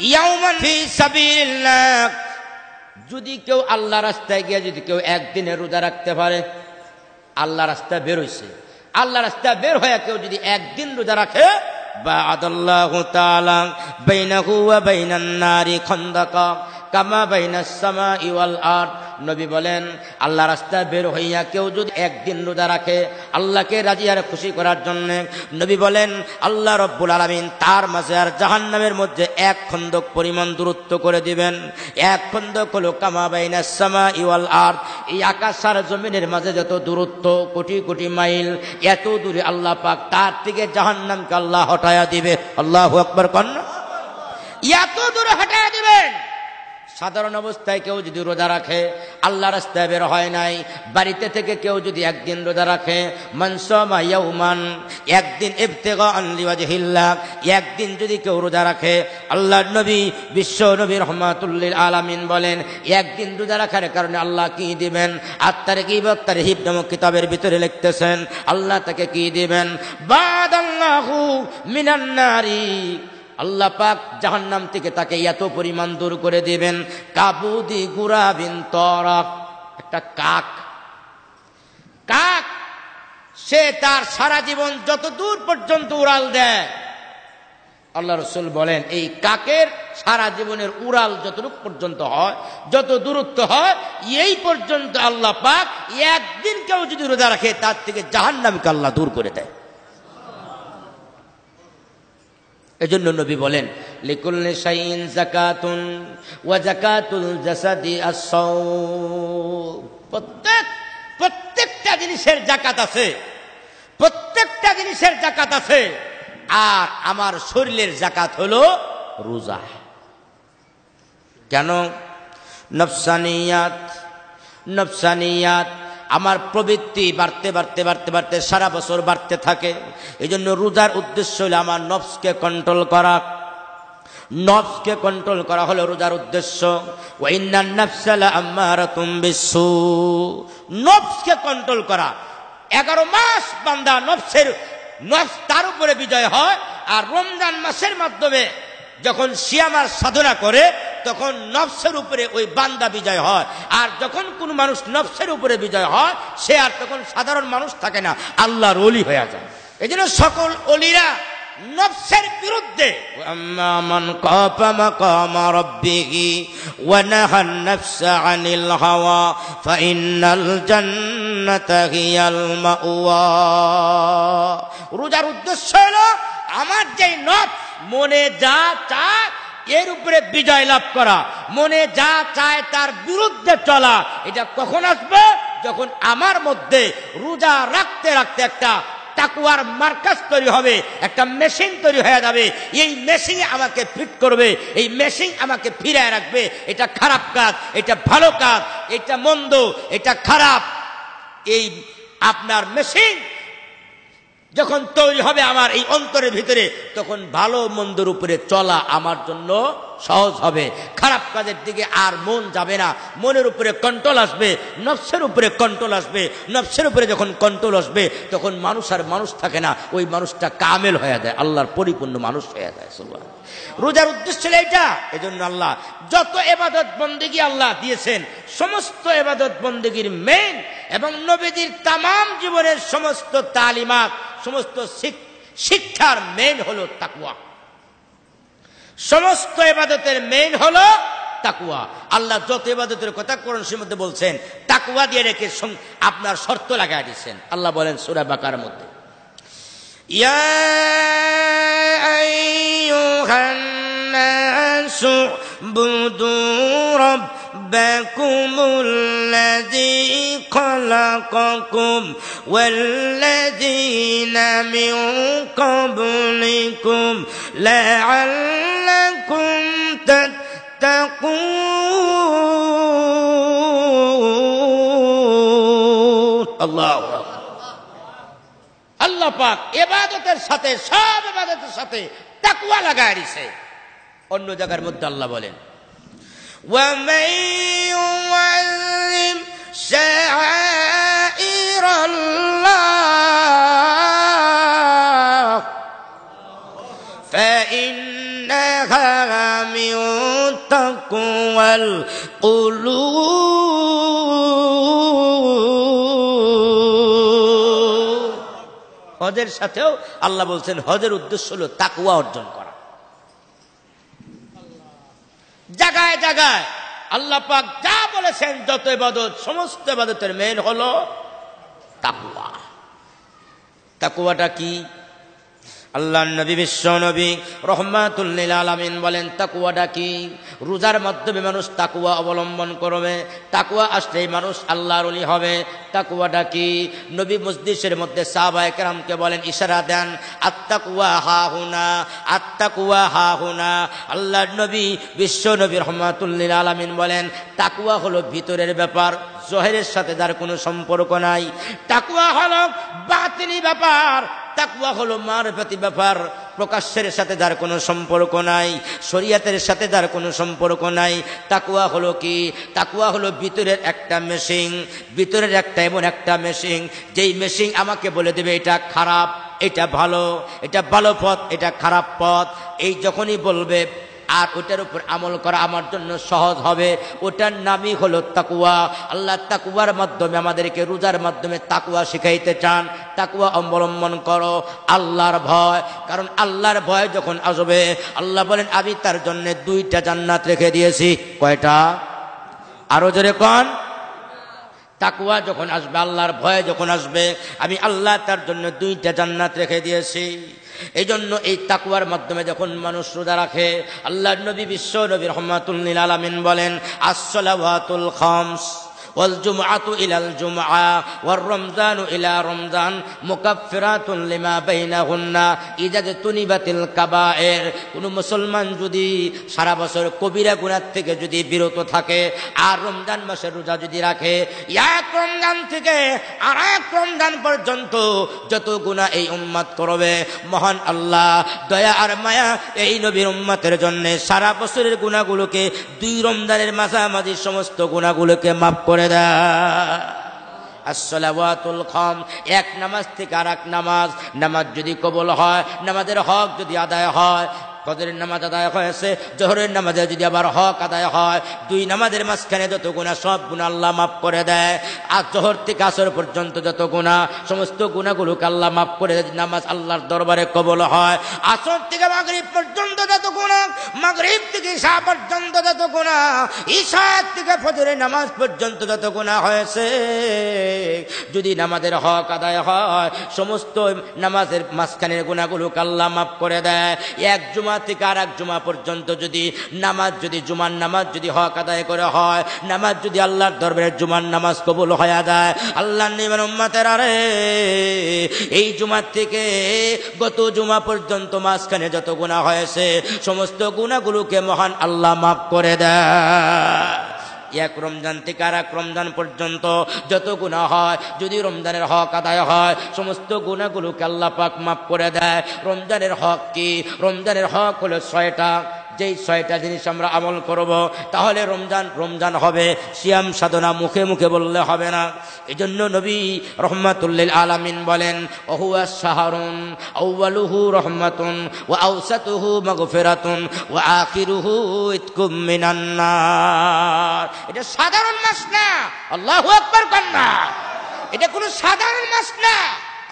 ইয়াওমান ফি সাবিলিল্লাহ, যদি কেউ আল্লাহ রাস্তায় গিয়ে যদি কেউ একদিনে রোজা রাখতে পারে, আল্লাহ রাস্তায় বের হইছে, আল্লাহ রাস্তায় বের হয়ে কেউ যদি একদিন রোজা রাখে, বা'দাল্লাহু তাআলা বাইনাহু ওয়া বাইনান নারি খান্দাকা কামা বাইনাস সামাই ওয়াল আরদ, নবী বলেন আল্লাহ রাস্তায় বের হইয়া কেউ যদি একদিন রোজা রাখে আল্লাহকে রাজি আর খুশি করার জন্য, নবী বলেন আল্লাহ রব্বুল আলামিন তার মাঝে আর জাহান্নামের মধ্যে এক খন্দক পরিমাণ দূরত্ব করে দিবেন। এক খন্দক হলো কামা বাইনাস সামাই ওয়াল আরদ, এই আকাশ আর জমিনের মাঝে যত দূরত্ব কোটি কোটি মাইল, এত দূরে আল্লাহ পাক তার থেকে জাহান্নামকে আল্লাহ হটায়া দিবে। আল্লাহু আকবার কন্যা, এত দূরে হটায়া দিবেন। সাধারণ অবস্থায় কেউ যদি রোজা রাখে, আল্লাহ রাস্তায় বের হয় নাই, বাড়িতে থেকে কেউ যদি একদিন রোজা রাখে, মান সামা ইয়াউমান, একদিন ইবতিগাআন লিওয়াজহিল্লাহ, একদিন যদি কেউ রোজা রাখে, আল্লাহর নবী বিশ্ব নবী রাহমাতুল লিল আলামিন বলেন একদিন রোজা রাখার কারণে আল্লাহ কি দিবেন। আত-তারগীব ওয়াত তারহিব নামক কিতাবের ভিতরে লিখতেছেন আল্লাহ তাকে কি দিবেন, বাদাল্লাহু মিনান নারি, আল্লাহ পাক জাহান্নাম থেকে তাকে এত পরিমাণ দূর করে দিবেন। কাবুদি গুরাবিন তরা, একটা কাক, সে তার সারা জীবন যত দূর পর্যন্ত উড়াল দেয়, আল্লাহ রাসূল বলেন এই কাকের সারা জীবনের উড়াল যতটুকু পর্যন্ত হয়, যত দূরত্ব হয়, এই পর্যন্ত আল্লাহ পাক একদিন কেউ যদি রোজা রাখে তার থেকে জাহান্নামকে আল্লাহ দূর করে দেয়। এজন্য নবী বলেন লিকুল্লি শাইইন যাকাতুন ওয়া যাকাতুল জাসাদি আস-সাওম, প্রত্যেকটা জিনিসের যাকাত আছে, প্রত্যেকটা জিনিসের যাকাত আছে, আর আমার শরীরের যাকাত হলো রোজা। কেন? নফসানিয়াত, আমার প্রবৃত্তি বাড়তে বাড়তে বাড়তে বাড়তে সারা বছর বাড়তে থাকে। এই জন্য রোজার উদ্দেশ্য হলো আমার নফসকে কন্ট্রোল করা, নফসকে কন্ট্রোল করা হলো রোজার উদ্দেশ্য। ওয়া ইন্নান নাফসা লাআম্মারাতুম বিসসু, নফসকে কন্ট্রোল করা। 11 মাস বান্দা নফস তার উপরে বিজয় হয়, আর রমজান মাসের মাধ্যমে যখন সিয়ামার সাধনা করে তখন নফসের উপরে ওই বান্দা বিজয় হয়। আর যখন কোন মানুষ নফসের উপরে বিজয় হয় সে আর তখন সাধারণ মানুষ থাকে না, আল্লাহর ওলি হয়ে যায়। এই জন্য সকল ওলিরা নফসের বিরুদ্ধে। আম্মা মান কাফা মাকামা রাব্বিহি ওয়া নাহান নাফসা আনিল হাওয়া ফাইন্নাল জান্নাতা হিয়াল মাওয়া। রোজার উদ্দেশ্য হলো আমার যে নফস মনে যা চায় এর উপরে বিজয় লাভ করা, মনে যা চায় তার বিরুদ্ধে চলা। এটা কখন আসবে? যখন আমার মধ্যে রোজা রাখতে রাখতে একটা তাকওয়ার মার্কাজ তৈরি হবে, একটা মেশিন তৈরি হয়ে যাবে। এই মেশিন আমাকে ফিট করবে, এই মেশিন আমাকে ফিরায় রাখবে। এটা খারাপ কাজ, এটা ভালো কাজ, এটা মন্দ, এটা খারাপ। এই আপনার মেশিন যখন তৈরি হবে আমার এই অন্তরের ভিতরে, তখন ভালো মন্দর উপরে চলা আমার জন্য সহজ হবে। খারাপ কাজের দিকে আর মন যাবে না, মনের উপরে কন্ট্রোল আসবে, নফসের উপরে কন্ট্রোল আসবে। নফসের উপরে যখন কন্ট্রোল আসবে তখন মানুষ আর মানুষ থাকে না, ওই মানুষটা কামেল হয়ে যায়, আল্লাহর পরিপূর্ণ মানুষ হয়ে যায়। সুবহান। রোজার উদ্দেশ্য এইটা। এজন্য আল্লাহ যত ইবাদত বন্দেগী আল্লাহ দিয়েছেন, সমস্ত ইবাদত বন্দেগীর মেইন এবং নবীজির তামাম জীবনের সমস্ত তালিমাত, সমস্ত শিক্ষার মেইন হলো তাকওয়া। সমস্ত ইবাদতের মেইন হলো তাকওয়া। আল্লাহ যত ইবাদতের কথা কোরআনের মধ্যে বলছেন তাকওয়া দিয়ে রেখে আপনার শর্ত লাগাই দিয়েছেন। আল্লাহ বলেন সূরা বাকারার মধ্যে, ইয়া আইয়ুহান নাসু বুদু রাব্বাকুমুল্লাযী খালাকাকুম ওয়াল্লাযীনা মিন ক্বাবলিকুম লাআল্লাকুম তাত্তাকুন। আল্লাহু আকবার। আল্লাহ পাক ইবাদতের সাথে, সব ইবাদতের সাথে তাকওয়া লাগায় দিয়েছে। অন্য জায়গার মধ্যে আল্লাহ বলেন, ওয়া মান ইউআযিম শাআইরাল্লাহ ফাইন্নাহা মিন তাকওয়াল কুলুব। হজের সাথেও আল্লাহ বলছেন হজের উদ্দেশ্য হলো তাকওয়া অর্জন করা। জায়গায় জায়গায় আল্লাহ পাক যা বলেছেন যত ইবাদত সমস্ত ইবাদতের মেইন হলো তাকওয়া। তাকওয়াটা কি? আল্লাহর নবী বিশ্ব নবী রাহমাতুল লিল আলামিন বলেন তাকওয়াটা কি? রোজার মাধ্যমে মানুষ তাকওয়া অবলম্বন করবে, তাকওয়া আসলেই মানুষ আল্লাহর ওলি হবে। তাকওয়াটা কি? নবী মজলিসের মধ্যে সাহাবায়ে কেরামকে বলেন, ইশারা দেন, আত্তাকওয়া হাহুনা, আত্তাকওয়া হাহুনা। আল্লাহর নবী বিশ্ব নবী রাহমাতুল লিল আলামিন বলেন তাকওয়া হলো ভিতরের ব্যাপার, জহিরের সাথে যার কোনো সম্পর্ক নাই। তাকওয়া হলো বাতিনি ব্যাপার, তাকওয়া হলো মারফাতি ব্যাপার, প্রকাশ্যের সাথে যার কোনো সম্পর্ক নাই, শরীয়তের সাথে যার কোনো সম্পর্ক নাই। তাকওয়া হলো কি? তাকওয়া হলো ভিতরের একটা মেশিন, ভিতরের একটা এমন একটা মেশিন যেই মেশিন আমাকে বলে দেবে এটা খারাপ, এটা ভালো, এটা ভালো পথ, এটা খারাপ পথ। এই যখনই বলবে আর ওটার উপর আমল করা আমার জন্য সহজ হবে, ওটার নামই হলো তাকওয়া। আল্লাহ তাকওয়ার মাধ্যমে আমাদেরকে রোজার মাধ্যমে তাকওয়া শিখাইতে চান। তাকওয়া অবলম্বন করো, আল্লাহর ভয়। কারণ আল্লাহর ভয় যখন আসবে, আল্লাহ বলেন আমি তার জন্য 2টা জান্নাত রেখে দিয়েছি। কয়টা? আরো জোরে কোন? তাকওয়া যখন আসবে, আল্লাহর ভয় যখন আসবে, আমি আল্লাহ তার জন্য 2টা জান্নাত রেখে দিয়েছি। এই জন্য এই তাকওয়ার মাধ্যমে যখন মানুষ রোজা রাখে, আল্লাহর নবী বিশ্ব নবী রাহমাতুল লিল আলামিন বলেন আস-সালাওয়াতুল খামস ওয়াল জুমআতু ইলাল জুমআ ওয়ার রমজানু ইলা রমজান মুকাফফিরাতুন লিমা বাইনাহুন্না ইযা তুনিবাতিল কাবায়ের। কোন মুসলমান যদি সারা বছর কবিরা গুনাহ থেকে যদি বিরত থাকে আর রমজান মাসের রোজা যদি রাখে, এক রমজান থেকে আরেক রমজান পর্যন্ত যত গুনাহ এই উম্মত করবে, মহান আল্লাহ দয়া আর মায়া এই নবীর উম্মতের জন্য সারা বছরের গুনাহগুলোকে 2 রমজানের মাঝামাঝি সমস্ত গুনাহগুলোকে মাফ করে as-salawatul kham। এক নামাজ থেকে আরেক নামাজ, নামাজ যদি কবুল হয়, নামাজের হক যদি আদায় হয়, ফজরের নামাজ আদায় হয়েছে, জোহরের নামাজে যদি আবার হক আদায় হয়, 2 নামাজের মাঝখানে যত গুনাহ সব গুনাহ আল্লাহ মাফ করে দেয়। আর জোহর থেকে আসর পর্যন্ত যত গুনাহ সমস্ত গুনাহগুলোকে আল্লাহ মাফ করে দেয়, নামাজ আল্লাহর দরবারে কবুল হয়। আসর থেকে মাগরিব পর্যন্ত যত গুনাহ, মাগরিব থেকে ঈশা পর্যন্ত যত গুনাহ, ঈশা থেকে ফজরের নামাজ পর্যন্ত যত গুনাহ হয়েছে, যদি নামাজের হক আদায় হয়, সমস্ত নামাজের মাঝখানের গুনাহগুলোকে আল্লাহ মাফ করে দেয়। এক জুমা থেকে আরেক জুমা পর্যন্ত যদি নামাজ, যদি জুমার নামাজ যদি হক আদায় করে হয়, নামাজ যদি আল্লাহর দরবারে জুমার নামাজ কবুল হয়ে যায়, আল্লাহর নিবেন উম্মতের আরে এই জুমা থেকে গত জুমা পর্যন্ত মাঝখানে যত গুনাহ হয়েছে সমস্ত গুনাহগুলোকে মহান আল্লাহ মাফ করে দেয়। এক রমজান থেকে আরেক রমজান পর্যন্ত যত গুনাহ হয়, যদি রমজানের হক আদায় হয়, সমস্ত গুনাহগুলোকে আল্লাহ পাক মাফ করে দেয়। রমজানের হক কি? রমজানের হক হলো 6টা। যেই 6টা জিনিস আমরা আমল করব, তাহলে রমজান রমজান হবে। সিয়াম সাধনা মুখে মুখে বললে হবে না। এজন্য নবী রাহমাতুল লিল আলামিন বলেন ওহুয়া শাহরুন আউয়ালুহু রাহমাতুন ওয়া আওসাতুহু মাগফিরাতুন ওয়া আখিরুহু ইতকুম মিনান নার। এটা সাধারণ মাস না, আল্লাহু আকবার কন্না, এটা কোনো সাধারণ মাস না।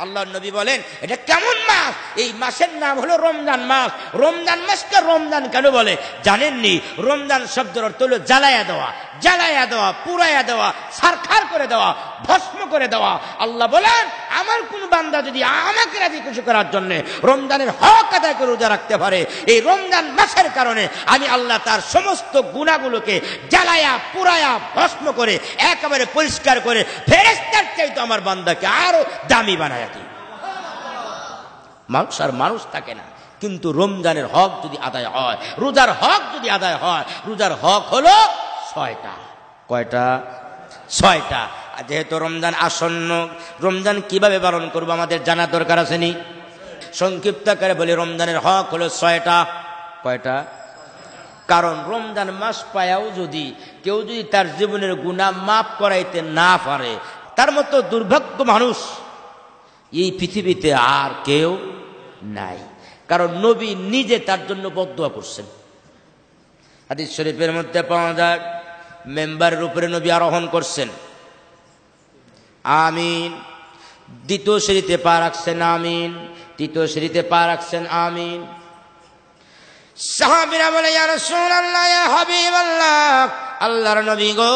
আল্লাহর নবী বলেন এটা কেমন মাস? এই মাসের নাম হলো রমজান মাস। রমজান মাসকে রমজান কেন বলে জানেননি? রমজান শব্দের অর্থ হলো জ্বালায়া দেওয়া, জ্বালায়া দেওয়া, পুরাইয়া দেওয়া, সারখার করে দেওয়া, ভস্ম করে দেওয়া। আল্লাহ বলেন আমার কোন বান্দা যদি আমাকে রাজি খুশি করার জন্য রমজানের হক আদায় করে রোজা রাখতে পারে, এই রমজান মাসের কারণে আমি আল্লাহ তার সমস্ত গুনাহগুলোকে জ্বালায়া পুরায়া ভস্ম করে একেবারে পরিষ্কার করে ফেরেশতার চাইতে আমার বান্দাকে আরো দামি বানায় দিই। মানুষ আর মানুষ থাকে না, কিন্তু রমজানের হক যদি আদায় হয়, রোজার হক যদি আদায় হয়, রোজার হক হলো 6টা। কয়টা? 6টা। যেহেতু রমজান আসন্ন, রমজান কিভাবে পালন করব আমাদের জানার দরকার আছে নি? সংক্ষিপ্ত আকারে বলি রমজানের হক হলো 6টা। কয়টা? কারণ রমজান মাস পায়াও যদি কেউ যদি তার জীবনের গুনাহ মাফ করাইতে না পারে, তার মতো দুর্ভাগ্য মানুষ এই পৃথিবীতে আর কেউ নাই। কারণ নবী নিজে তার জন্য বদদুয়া করছেন। হাদিস শরীফের মধ্যে পাওয়া যায় মেম্বারের উপরে নবী আরোহণ করছেন, আমিন। 2য় সিঁড়িতে পা রাখছেন, আমিন। 3য় সিঁড়িতে পা রাখছেন, আমিন। সাহাবীরা বলে, ইয়া রাসূলুল্লাহ, ইয়া হাবিবাল্লাহ, আল্লাহর নবী গো,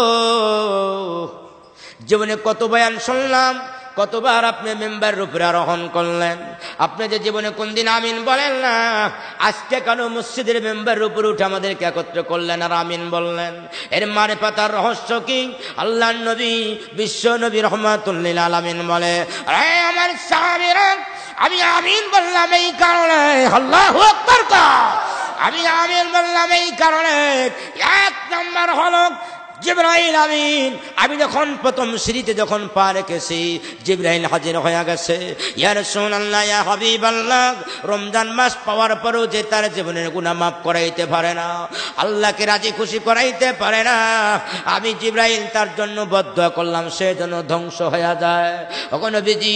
জীবনে কত বয়ান শুনলাম, কতবার আপনি মেম্বারের উপরে আরোহণ করলেন, আপনি যে জীবনে কোনদিন আমিন বলেন না, আজকে কেন মসজিদের মেম্বারের উপরে উঠে আমাদেরকে একত্র করলেন আর আমিন বললেন? এর মারেফাতার রহস্য কি? আল্লাহর নবী, বিশ্ব নবী রাহমাতুল লিল আলামিন বলে, আরে আমার সাহাবীরা, আমি আমিন বললাম এই কারণে, আল্লাহু আকবার, আমি আমিন বললাম এই কারণে, এক নাম্বার হলো জিবরাইল আমিন, আমি যখন প্রথম সিঁড়িতে যখন পা রেখেছি, জিবরাইল হাজির হয়ে গেছে। ইয়া রাসূলুল্লাহ, ইয়া হাবিবাল্লাহ, রমজান মাস পাওয়ার পরেও যে তার জীবনের গুনাহ মাফ করাইতে পারে না, আল্লাহকে রাজি খুশি করাইতে পারে না, আমি জিবরাইল তার জন্য বদদুয়া করলাম, সে যেন ধ্বংস হয়ে যায়। ওগো নবীজি,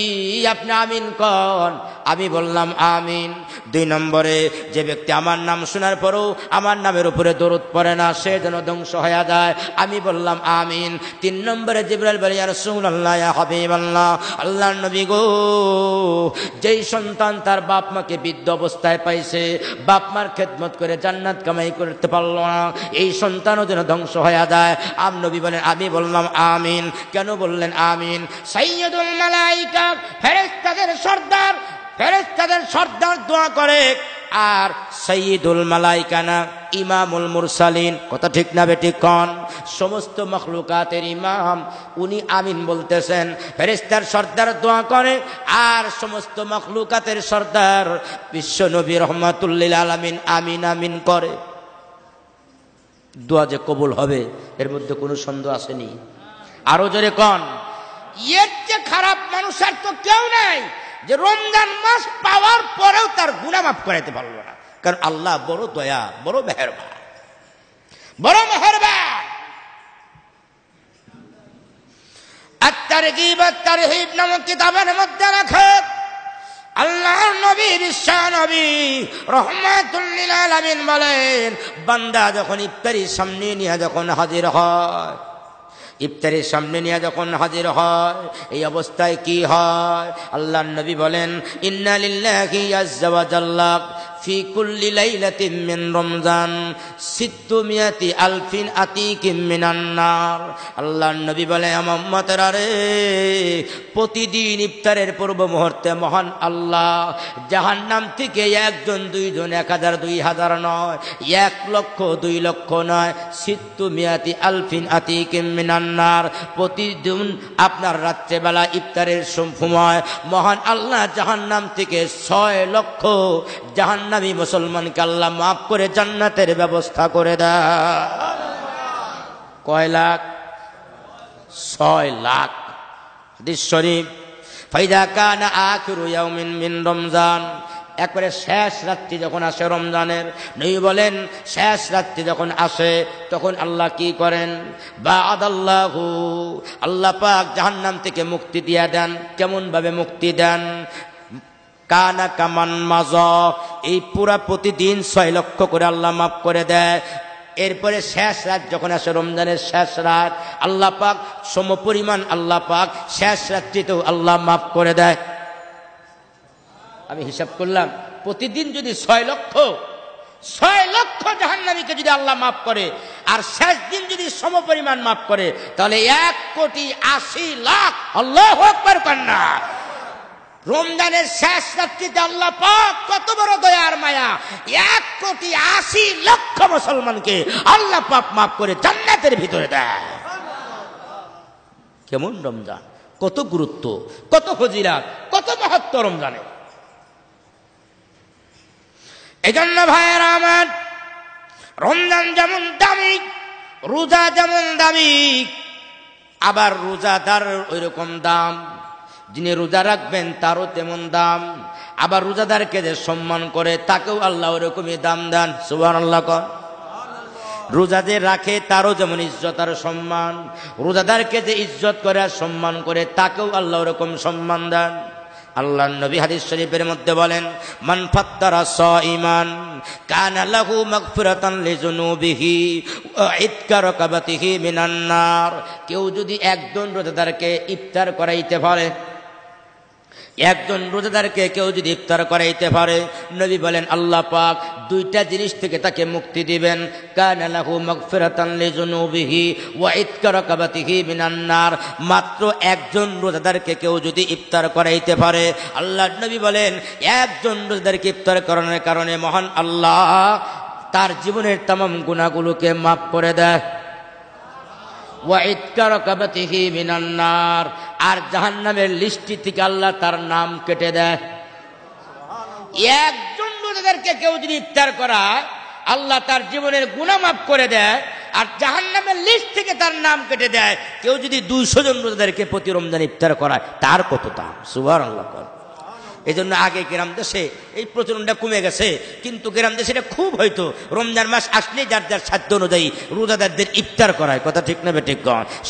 আপনি আমিন কন। আমি বললাম আমিন। 2 নম্বরে, যে ব্যক্তি আমার নাম শোনার পরেও আমার নামের উপরে দরুদ পড়ে না, সে যেন ধ্বংস হয়ে যায়, আমি বললাম আমিন। 3 নম্বরে জিবরাইল বলে, ইয়া রাসূলুল্লাহ, ইয়া হাবিবাল্লাহ, আল্লাহর নবী গো, যেই সন্তান তার বাপ মাকে বৃদ্ধ অবস্থায় পাইছে, বাপ মার খেদমত করে জান্নাত কামাই করতে পারলো না, এই সন্তানও যেন ধ্বংস হয়ে যায়। নবী বলেন, আমি বললাম আমিন। কেন বললেন আমিন? সাইয়্যিদুল মালায়েকা, ফেরেশতাদের সর্দার, ফেরেশতাদের সর্দার দোয়া করে, আর সাইয়্যিদুল মালায়েকা না, ইমামুল মুরসালিন। কথা ঠিক না বেঠিক কোন? সমস্ত মাখলুকাতের ইমাম, উনি আমিন বলতেছেন। ফেরেশতার সর্দার দোয়া করে, আর সমস্ত মাখলুকাতের সর্দার বিশ্ব নবী রাহমাতুল লিল আলামিন আমিন আমিন করে। দোয়া যে কবুল হবে এর মধ্যে কোনো সন্দেহ আসেনি। আরো জোরে কোন? এর চেয়ে খারাপ মানুষ আর তো কেউ নাই, যে রমজান মাস পাওয়ার পরেও তার গুনাহ মাফ করাইতে পারলো না। কারণ আল্লাহ বড় দয়া, বড় মেহেরবান, বড় মেহেরবান। আত-তারগীব ওয়াত-তারহীব নামক কিতাবের মধ্যে রাখে, আল্লাহর নবী, বিশ্ব নবী রাহমাতুল লিল আলামিন বলেন, বান্দা যখন ইফতারির সামনে নিয়ে যখন হাজির হয়, ইফতারের সামনে নিয়ে যখন হাজির হয়, এই অবস্থায় কি হয়? আল্লাহর নবী বলেন, ইন্না লিল্লাহি আযজা ওয়া জাল্লা ফি কুল্লি লাইলাতিন মিন রমজান 600 আলফিন আতিকিম মিনান নার। আল্লাহর নবী বলে, আমার উম্মতেরা রে, প্রতিদিন ইফতারের পূর্ব মুহূর্তে মহান আল্লাহ জাহান্নাম থেকে 1 জন 2 জন 1000 2000 নয়, 1 লক্ষ 2 লক্ষ নয়, 600 আলফিন আতিকিম মিনান নার, প্রতিদিন আপনার রাত্রেবেলা ইফতারের সময় মহান আল্লাহ জাহান্নাম থেকে 6 লক্ষ জাহান্নামী মুসলমানকে আল্লাহ মাফ করে জান্নাতের ব্যবস্থা করে দেয়। কয় লাখ? 6 লাখ। হাদিস শরীফ, ফাইদা কানা আখিরু ইয়াউমিন মিন রমজান, একবারে শেষ রাত্রি যখন আসে রমজানের, নবী বলেন শেষ রাত্রি যখন আসে তখন আল্লাহ কি করেন? বা'দাল্লাহু, আল্লাহ পাক জাহান্নাম থেকে মুক্তি দিয়ে দেন। কেমন ভাবে মুক্তি দেন? কানা কামান মাজা, এই পুরা প্রতিদিন 6 লক্ষ করে আল্লাহ মাফ করে দেয়। এরপরে শেষ রাত যখন আসে, রমজানের শেষ রাত, আল্লাহ পাক সমপরিমাণ আল্লাহ পাক শেষ রাত্রিতেও আল্লাহ মাফ করে দেয়। আমি হিসাব করলাম, প্রতিদিন যদি 6 লক্ষ জাহান্নামীকে যদি আল্লাহ মাফ করে, আর শেষ দিন যদি সমপরিমাণ মাফ করে, তাহলে 1,80,00,000। আল্লাহু আকবার কন্যা। রমজানের শেষ রাত্রিতে আল্লাহ পাক কত বড় দয়ার মায়া, 1,80,00,000 মুসলমানকে আল্লাহ পাক মাফ করে জান্নাতের ভিতরে দেয়। কেমন রমজান, কত গুরুত্ব, কত ফজিলাত, কত মাহাত্ম্য রমজানের। এজন্য ভাইয়েরা আমার, রমজান যেমন দামি, রোজা যেমন দামি, আবার রোজাদার ওই রকম দাম। যিনি রোজা রাখবেন তারও তেমন দাম। আবার রোজাদারকে যে সম্মান করে তাকেও আল্লাহ ওরকমই দাম দেন। সুবহানাল্লাহ। রোজা যে রাখে তারও যেমন ইজ্জত আর সম্মান, রোজাদারকে যে ইজ্জত করে আর সম্মান করে তাকেও আল্লাহ ওরকম সম্মান দেন। আল্লাহর নবী হাদিস শরীফের মধ্যে বলেন, মান ফাত্তারা সাইমান কানা লাহু মাগফিরাতান লিযুনুবিহি ওয়া ইতকা রাকাবাতিহি মিনান নার। কেউ যদি একজন রোজাদারকে ইফতার করাইতে পারে, একজন রোজাদারকে কেউ যদি ইফতার করাইতে পারে, নবী বলেন আল্লাহ পাক দুইটা জিনিস থেকে তাকে মুক্তি দিবেন। কানা লাহু মাগফিরাতান লিযুনুবিহি ওয়া ইতকা রাকাবাতিহি মিনান নার। মাত্র একজন রোজাদারকে কেউ যদি ইফতার করাইতে পারে, আল্লাহর নবী বলেন একজন রোজাদারকে ইফতার করানোর কারণে মহান আল্লাহ তার জীবনের तमाम গুনাহগুলোকে মাফ করে দেয়। ওয়া ইতকা রাকাবাতিহি মিনান নার, আর জাহান্নামের লিস্টি থেকে আল্লাহ তার নাম কেটে দেয়। একজন রোজাদারকে কেউ যদি ইফতার করায়, আল্লাহ তার জীবনের গুনাহ মাফ করে দেয় আর জাহান্নামের লিস্ট থেকে তার নাম কেটে দেয়। কেউ যদি 200 জন রোজাদারকে প্রতি রমজান ইফতার করায়, তার কত দাম! সুবহানাল্লাহ। এই জন্য আগে গ্রাম দেশে এই প্রচলনটা কমে গেছে, কিন্তু গ্রাম দেশে এটা খুব হয়তো রমজান মাস আসলে যার যার সাধ্য অনুযায়ী রোজাদারদের ইফতার করায়। কথা ঠিক না বেঠিক?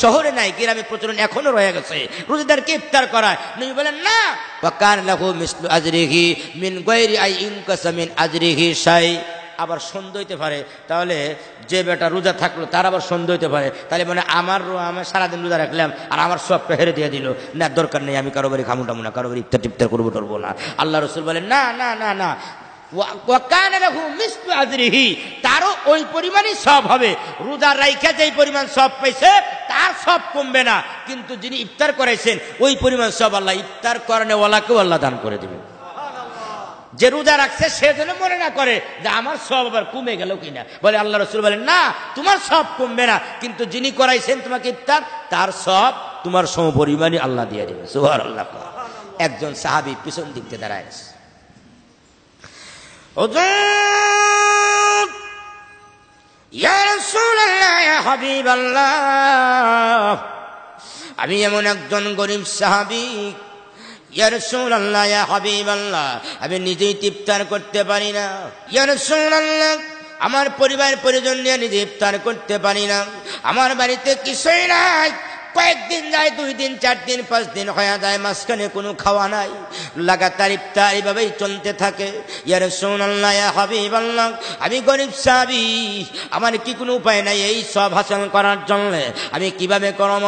শহরে নাই, গ্রামে প্রচলন এখনো রয়ে গেছে, রোজাদারকে ইফতার করায়। নবী বলেন না, ওয়াকান লাহু মিসলু আজরিহি মিন গায়রি আই ইনকাসা মিন আজরিহি শাই। আবার সন্দেহ হইতে পারে, তাহলে যে বেটা রোজা থাকলো তার আবার সন্দেহ হইতে পারে, তাহলে মানে আমার সারাদিন রোজা রাখলাম আর আমার সবটা হেরে দিয়ে দিল, না দরকার নেই, আমি কারো বাড়ি খামু টামু না, কারো বাড়ি ইফতার টিফতার করবো টরবো না। আল্লাহ রসুল বলেন না না না না, তারও ওই পরিমাণই সব হবে। রোজা রাইখা যেই পরিমাণ সব পাইছে তার সব কমবে না, কিন্তু যিনি ইফতার করাইছেন ওই পরিমাণ সব আল্লাহ ইফতার করানোওয়ালাকেও আল্লাহ দান করে দেবেন। যে রোজা রাখছে সে যেন মনে না করে যে আমার সব আবার কমে গেল কিনা। বলে আল্লাহ রসুল বলেন না, তোমার সব কমবে না, কিন্তু যিনি করাইছেন তোমাকে ইফতার তার সব তোমার সমপরিমাণই আল্লাহ দিয়ে দেবে। সুবহানাল্লাহ। একজন সাহাবী পিছন দিক থেকে দাঁড়ায় গেছে, ইয়া রাসূলুল্লাহ, ইয়া হাবিবাল্লাহ, আমি এমন একজন গরীব সাহাবী, ইয়া রাসূলুল্লাহ, ইয়া হাবিবাল্লাহ, আমি নিজেই ইফতার করতে পারি না। ইয়া রাসূলুল্লাহ, আমার পরিবার পরিজন নিয়ে নিজে ইফতার করতে পারি না, আমার বাড়িতে কিছুই নাই, কয়েকদিন যায়, 2 দিন 4 দিন 5 দিন হয়ে যায়, মাঝখানে কোনো খাওয়া নাই, লাগাতার ইফতার এইভাবেই চলতে থাকে। ইয়া রাসূলুল্লাহ, ইয়া হাবিবাল্লাহ, আমি গরীব সাহাবী, আমার কি কোনো উপায় নাই এই সব হাসিল করার জন্য? আমি কিভাবে করব?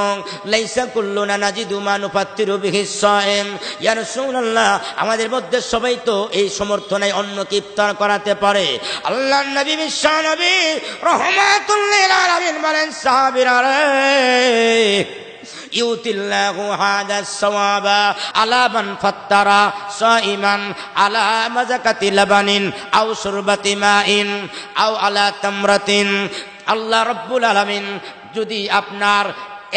লাইসা কুল্লুনা নাজিদু মা নুফাত্তিরু বিহি সাইম। ইয়া রাসূলুল্লাহ, আমাদের মধ্যে সবাই তো এই সামর্থ্য নাই অন্যকে ইফতার করাতে পারে। আল্লাহর নবী বিশ্ব নবী রাহমাতুল লিল আলামিন বলেন, সাহাবীরা রে, ইউতিল্লাহু হাদা সওয়াবা আলা মান ফাত্তারা সাইমান আলা মাযাকাতি লাবানিন আও শুরবাতি মাইন আও আলা তামরাতিন। আল্লাহ রাব্বুল আলামিন যদি আপনার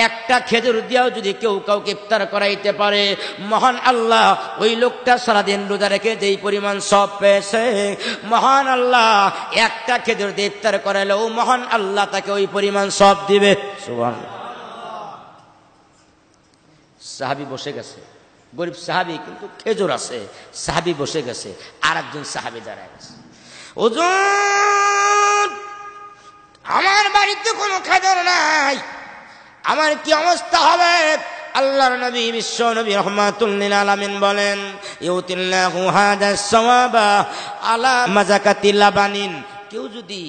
একটা খেজুর দিয়েও যদি কেউ কাউকে ইফতার করাইতে পারে, মহান আল্লাহ ওই লোকটা সারাদিন রোজা রেখে যেই পরিমাণ সব পেয়েছে, মহান আল্লাহ একটা খেজুর দিয়ে ইফতার করাইলেও মহান আল্লাহ তাকে ওই পরিমাণ সব দিবে। সুবহানাল্লাহ। সাহাবী বসে গেছে, গরিব সাহাবী, কিন্তু খেজুর আছে। সাহাবী বসে গেছে, আর একজন সাহাবী দাঁড়ায় গেছে, হুজুর আমার বাড়িতে কোনো খেজুর নাই, আমার কি অবস্থা হবে? আল্লাহর নবী বিশ্ব নবী রাহমাতুল লিল আলামিন বলেন, ইউতিল্লাহু হাদা সওয়াবা আলা মাযাকাতি লাবানিন। কেউ যদি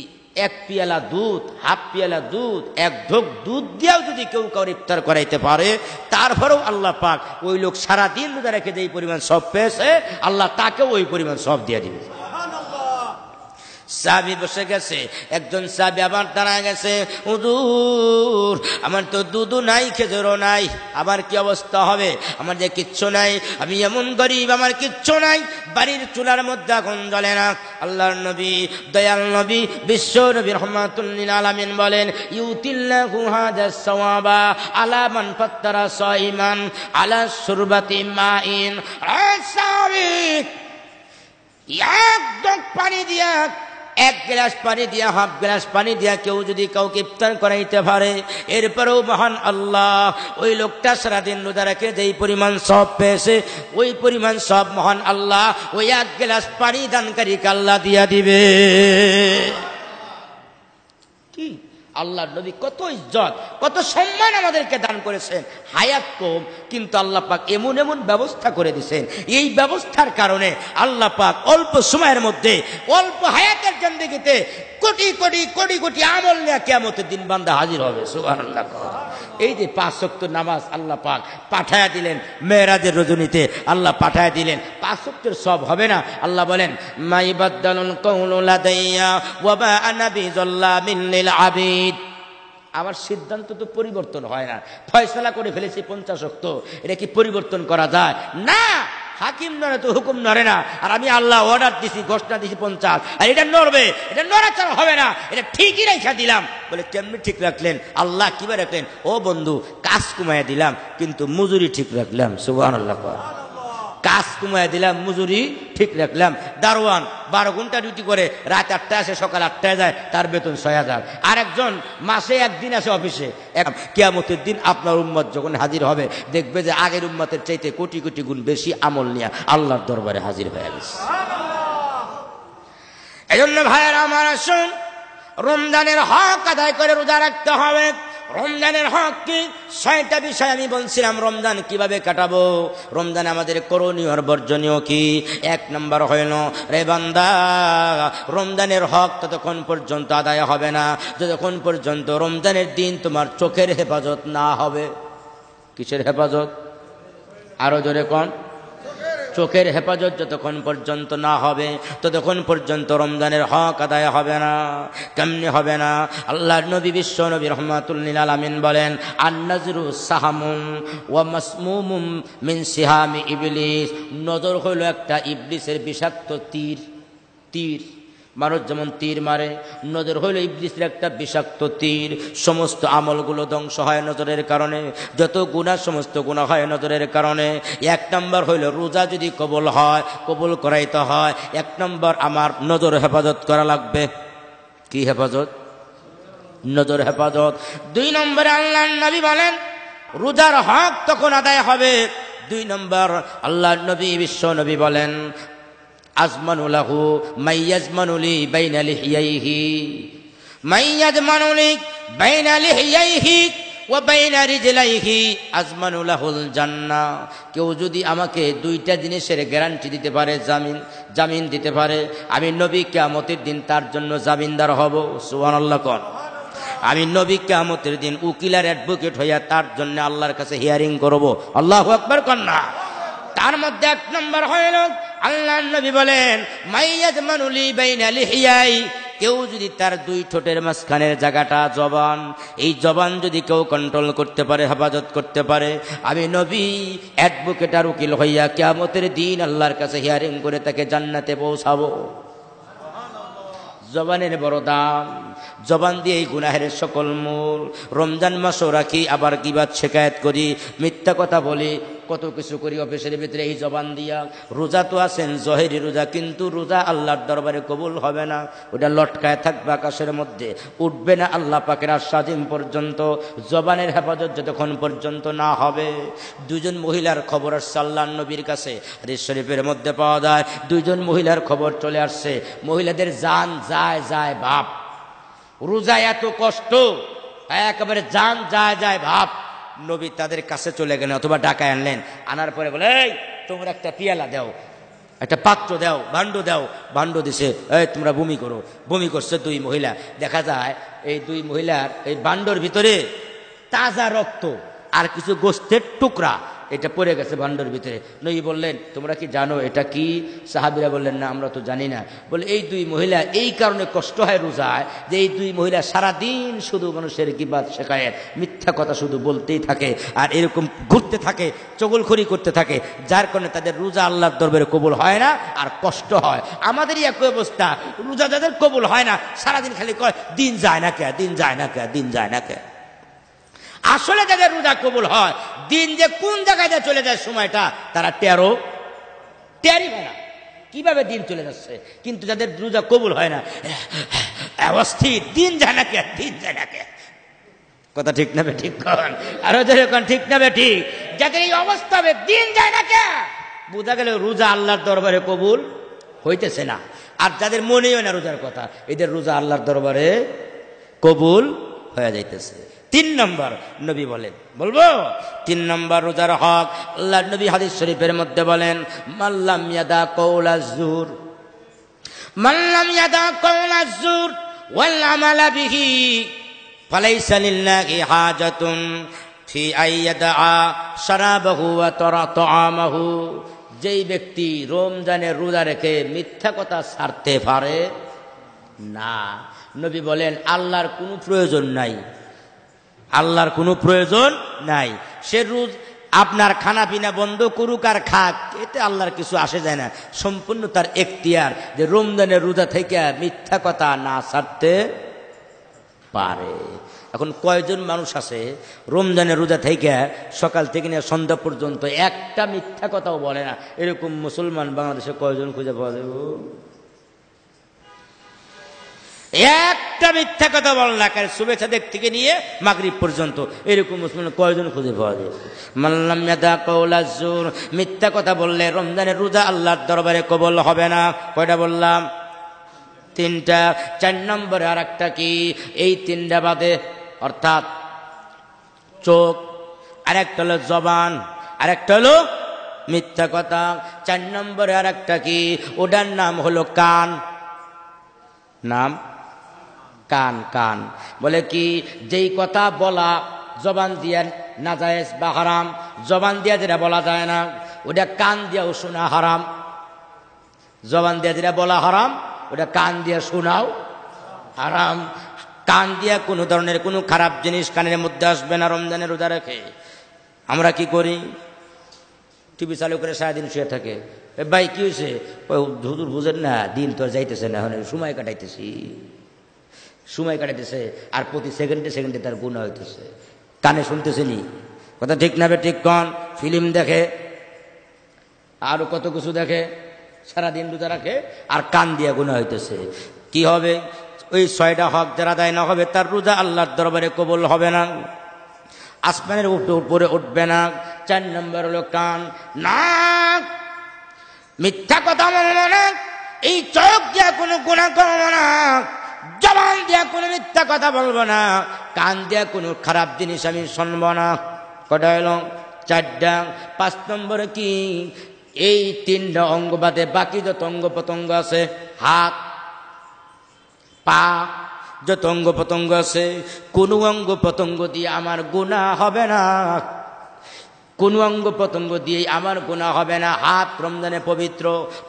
1 পেয়ালা দুধ, হাফ পেয়ালা দুধ, 1 ঢোক দুধ দিয়েও যদি কেউ কাউর ইফতার করাইতে পারে, তারপরেও আল্লাহ পাক ওই লোক সারাদিন রোজা রেখে যেই পরিমাণ সব পেয়েছে আল্লাহ তাকেও ওই পরিমাণ সব দিয়ে দিবে। সাহাবী বসে গেছে, একজন সাহাবী আবার দাঁড়ায় গেছে, হুজুর আমার তো দুধও নাই, খেজুরও নাই, আমার কি অবস্থা হবে? আমার যে কিচ্ছু নাই, আমি এমন গরিব, আমার কিচ্ছু নাই, বাড়ির চুলার মধ্যে আগুন জ্বলে না। আল্লাহর নবী, দয়াল নবী, বিশ্ব নবী রাহমাতুল লিল আলামিন বলেন, ইউতিল্লাহু হাদা সওয়াবা আলা মান ফাত্তারা সাইমান আলা শুরবাতি মাইন। সাহাবী 1 ঢোক পানি দিয়া, 1 গ্লাস পানি দিয়া, হাফ গ্লাস পানি দিয়া কেউ যদি কাউকে ইফতার করাইতে পারে, এরপরেও মহান আল্লাহ ওই লোকটা সারাদিন রোজা রেখে যেই পরিমাণ সব পেয়েছে ওই পরিমাণ সব মহান আল্লাহ ওই 1 গ্লাস পানি দানকারীকে আল্লাহ দিয়া দিবে। কি আল্লাহর নবী কত ইজ্জত, কত সম্মান আমাদেরকে দান করেছেন। হায়াত কম, কিন্তু আল্লাহ পাক এমন এমন ব্যবস্থা করে দিয়েছেন, এই ব্যবস্থার কারণে আল্লাহ পাক অল্প সময়ের মধ্যে, অল্প হায়াতের জিন্দেগিতে কোটি কোটি কোটি কোটি আমল নিয়ে কিয়ামতের দিন বান্দা হাজির হবে। সুবহানাল্লাহ। এই যে 5 ওয়াক্ত নামাজ আল্লাহ পাক পাঠায়া দিলেন মেরাজের রজনীতে, আল্লাহ পাঠায়া দিলেন, 5 ওয়াক্তের সব হবে না। আল্লাহ বলেন মাই বাদদালুল কাউলু লাদাইয়া ওয়া মা আনা বিযাল্লামিন লিল আবিদ। আমার সিদ্ধান্ত তো পরিবর্তন হয় না, ফয়সালা করে ফেলেছি 50 ওয়াক্ত, এটা কি পরিবর্তন করা যায়? না, হাকিম নড়ে তো হুকুম নড়ে না। আর আমি আল্লাহ অর্ডার দিছি, ঘোষণা দিছি 50, আর এটা নড়বে, এটা নড়াচড়া হবে না, এটা ঠিকই রেখা দিলাম। বলে কেমনি ঠিক রাখলেন? আল্লাহ কিভাবে রাখলেন? ও বন্ধু, কাজ কমাইয়া দিলাম কিন্তু মজুরি ঠিক রাখলাম। সুবহানাল্লাহ। কাজ কমাইয়া দিলাম, মজুরি ঠিক রাখলাম। দারোয়ান 12 ঘন্টা ডিউটি করে, রাত 8টায় আসে, সকাল 8টায় যায়, তার বেতন 6000। আর একজন মাসে একদিন আসে অফিসে। কিয়ামতের দিন আপনার উম্মত যখন হাজির হবে, দেখবে যে আগের উম্মতের চাইতে কোটি কোটি গুণ বেশি আমল নিয়ে আল্লাহর দরবারে হাজির হয়ে গেছে। এই জন্য ভাইয়েরা আমার, আসুন রমজানের হক আদায় করে রোজা রাখতে হবে। রমজানের হক কি? 6টা বিষয় আমি বলছিলাম রমজান কিভাবে কাটাবো, রমজান আমাদের করণীয় আর বর্জনীয় কি। 1 নম্বর হইল, রে বান্দা, রমজানের হক ততক্ষণ পর্যন্ত আদায় হবে না যতক্ষণ পর্যন্ত রমজানের দিন তোমার চোখের হেফাজত না হবে। কিসের হেফাজত? আরো জোরে কোন? চোখের হেফাজত যতক্ষণ পর্যন্ত না হবে ততক্ষণ পর্যন্ত রমজানের হক আদায় হবে না। কেমনি হবে না? আল্লাহর নবী বিশ্ব নবী রাহমাতুল লিল আলামিন বলেন, আন-নাজরু সাহামুন ওয়া মাসমুমুম মিন সিহামি ইবলিস। নজর হলো একটা ইবলিসের বিষাক্ত তীর। তীর মানুষ যেমন তীর মারে, নজর হইল ইবলিসের একটা বিষাক্ত তীর। সমস্ত আমলগুলো ধ্বংস হয় নজরের কারণে, যত গুনাহ সমস্ত গুনাহ হয় নজরের কারণে। 1 নম্বর হইল, রোজা যদি কবুল হয়, কবুল করাইতে হয়, 1 নম্বর আমার নজর হেফাজত করা লাগবে। কি হেফাজত? নজর হেফাজত। 2 নম্বরে আল্লাহর নবী বলেন রোজার হক তখন আদায় হবে। 2 নম্বর আল্লাহর নবী বিশ্ব নবী বলেন, আজমানু লাহু মাইয়াজমানুলি বাইনা লিহিয়াইহি, মাইয়াজমানুলি বাইনা লিহিয়াইহি ওয়া বাইনা রিজলাইহি আজমানু লাহুল জান্নাহ। কেউ যদি আমাকে 2টা জিনিসের গ্যারান্টি দিতে পারে, জামিন দিতে পারে, আমি নবী কিয়ামতের দিন তার জন্য জামিনদার হব। সুবহানাল্লাহ কোন? আমি নবী কিয়ামতের দিন উকিলের অ্যাডভোকেট হইয়া তার জন্য আল্লাহর কাছে হিয়ারিং করব। আল্লাহু আকবার কন্যা। তার মধ্যে 1 নম্বর হইল, আল্লাহর নবী বলেন মাইয়াজমানুলি বাইনা লিহিয়াই, কেউ যদি তার 2 ঠোঁটের মাঝখানের জায়গাটা জবান, এই জবান যদি কেউ কন্ট্রোল করতে পারে, হেফাজত করতে পারে, আমি নবী অ্যাডভোকেট আর উকিল হইয়া কিয়ামতের দিন আল্লাহর কাছে হিয়ারিং করে তাকে জান্নাতে পৌঁছাবো। জবানের বড় দাম। জবান দিয়ে এই গুনাহের সকল মূল। রমজান মাসও রাখি, আবার গীবাত শিকায়াত করি, মিথ্যা কথা বলি, কত কিছু করি অফিসের ভিতরে এই জবান দিয়া। রোজা তো আছেন জহেরি রোজা, কিন্তু রোজা আল্লাহর দরবারে কবুল হবে না। ওটা লটকায় থাকবে আকাশের মধ্যে, উঠবে না আল্লাহ পাকের আশাদিন পর্যন্ত। জবানের হেফাজত যতক্ষণ পর্যন্ত না হবে। 2 জন মহিলার খবর আসছে আল্লাহর নবীর কাছে, হাদিস শরীফের মধ্যে পাওয়া যায়। 2 জন মহিলার খবর চলে আসছে। মহিলাদের জান যায় যায় ভাব, রোজা এত কষ্ট, একেবারে জান যায় যায় ভাব। নবী তাদের কাছে চলে গেলেন, অথবা ডাকায় আনলেন। আনার পরে বলে, এই তোমরা একটা পিয়ালা দাও, একটা পাত্র দাও, ভাণ্ড দাও। ভাণ্ড দিছে, এই তোমরা বমি করো। বমি করছে 2 মহিলা। দেখা যায় এই 2 মহিলার এই ভাণ্ডর ভিতরে তাজা রক্ত আর কিছু গোস্তের টুকরা, এটা পড়ে গেছে ভাণ্ডর ভিতরে। নবী বললেন, তোমরা কি জানো এটা কি? সাহাবীরা বললেন, না আমরা তো জানি না। বলে, এই 2 মহিলা এই কারণে কষ্ট হয় রোজায়, যে এই 2 মহিলা সারাদিন শুধু মানুষের গীবাত শিকায়াত, মিথ্যা কথা শুধু বলতেই থাকে, আর এরকম ঘুরতে থাকে, চগলখড়ি করতে থাকে, যার কারণে তাদের রোজা আল্লাহর দরবারে কবুল হয় না, আর কষ্ট হয়। আমাদেরই একই অবস্থা, রোজা যাদের কবুল হয় না, সারাদিন খালি কয় দিন যায় না কে, দিন যায় না কে, দিন যায় না কে। আসলে যাদের রোজা কবুল হয়, দিন যে কোন জায়গায় চলে যায় সময়টা তারা টেরই হয় না, কিভাবে দিন চলে যাচ্ছে। কিন্তু যাদের রোজা কবুল হয় না, অস্থির, দিন যায় না কে, দিন যায় না কে। কথা ঠিক না ঠিক? আরো যেরকম ঠিক না ঠিক? যাদের এই অবস্থা হবে, দিন যায় না কে, বোঝা গেল রোজা আল্লাহর দরবারে কবুল হইতেছে না। আর যাদের মনে হয় না রোজার কথা, এদের রোজা আল্লাহর দরবারে কবুল হয়ে যাইতেছে। 3 নম্বর নবী বলেন, বলবো 3 নম্বর রোজার হক। আল্লাহ নবী হাদিস শরীফের মধ্যে বলেন, মাল্লাম ইয়াদা কওলাজ জুর, মাল্লাম ইয়াদা কওলাজ জুর ওয়াল আমালা বিহি ফালাইসা লিল্লাহি হাজাতুন ফি আইয়াদা শারাবাহু ওয়া তাআমাহু, যেই ব্যক্তি রমজানের রোজা রেখে মিথ্যা কথা ছাড়তে পারে না, নবী বলেন আল্লাহর কোনো প্রয়োজন নাই, আল্লাহর কোনো প্রয়োজন নাই। সে রোজ আপনার খানা পিনা বন্ধ করুক আর খাক, এতে আল্লাহর কিছু আসে যায় না, সম্পূর্ণ তার এখতিয়ার যে রমজানের রোজা থেকে মিথ্যা কথা না ছাড়তে পারে। এখন কয়জন মানুষ আছে রমজানের রোজা থেকে সকাল থেকে নিয়ে সন্ধ্যা পর্যন্ত একটা মিথ্যা কথাও বলে না? এরকম মুসলমান বাংলাদেশে কয়জন খুঁজে পাওয়া যাবে? একটা মিথ্যা কথা বলে না, সুবহ সাদেক থেকে নিয়ে মাগরিব পর্যন্ত এরকম মুসলমান কয়জন খুঁজে পাওয়া যায়? মাল্লাম ইয়াদা কাওলাজ জুর, মিথ্যা কথা বললে রমজানের রোজা আল্লাহর দরবারে কবুল হবে না। কয়টা বললাম? তিনটা। 4 নম্বরে আর একটা কি? এই তিনটা বাদে, অর্থাৎ চোখ, আরেকটা হলো জবান, আরেকটা হলো মিথ্যা কথা। 4 নম্বরে আর একটা কি? ওটার নাম হলো কান। নাম কান। কান বলে কি? যেই কথা বলা জবান দিয়া নাজায়েজ বা হারাম, জবান দিয়া যেটা বলা যায় না ওটা কান দিয়াও শোনা হারাম। জবান দিয়া যেটা বলা হারাম ওটা কান দিয়া শোনাও হারাম। কান দিয়া কোনো ধরনের কোনো খারাপ জিনিস কানের মধ্যে আসবে না রমজানের রোজা রেখে। আমরা কি করি? টিভি চালু করে সারাদিন শুয়ে থাকে। ভাই কি হয়েছে? হুজুর বুঝেন না, দিন তো আর যাইতেছে না, এখন সময় কাটাইতেছি, সময় কাটাইতেছে, আর প্রতি সেকেন্ডে সেকেন্ডে তার গুনাহ হইতেছে। কানে শুনতেছেনি কথা, ঠিক না? ঠিক কন। ফিল্ম দেখে, আরো কত কিছু দেখে, সারাদিন রোজা রাখে, আর কান দিয়া গুনাহ হইতেছে। কি হবে? ওই 6টা হক যারা আদায় না হবে তার রোজা আল্লাহর দরবারে কবুল হবে না, আসমানের উপরে উঠবে না। 4 নম্বর হলো কান। নাক, মিথ্যা কথা বলবো না, এই চোখ দিয়া কোনো গুনাহ করবো না, জবান দিয়া কোনো মিথ্যা কথা বলবো না, কান দিয়া কোনো খারাপ জিনিস আমি শুনবো না। কটা হলো? 4টা। 5 নম্বরে কি? এই 3টা অঙ্গ বাদে বাকি যত অঙ্গ প্রত্যঙ্গ আছে, হাত পা, যত অঙ্গ প্রত্যঙ্গ আছে, কোনো অঙ্গ প্রত্যঙ্গ দিয়ে আমার গুনাহ হবে না, কোনো অঙ্গ প্রত্যঙ্গ দিয়ে আমার গুনাহ হবে না। হাত রমজানে পবিত্র,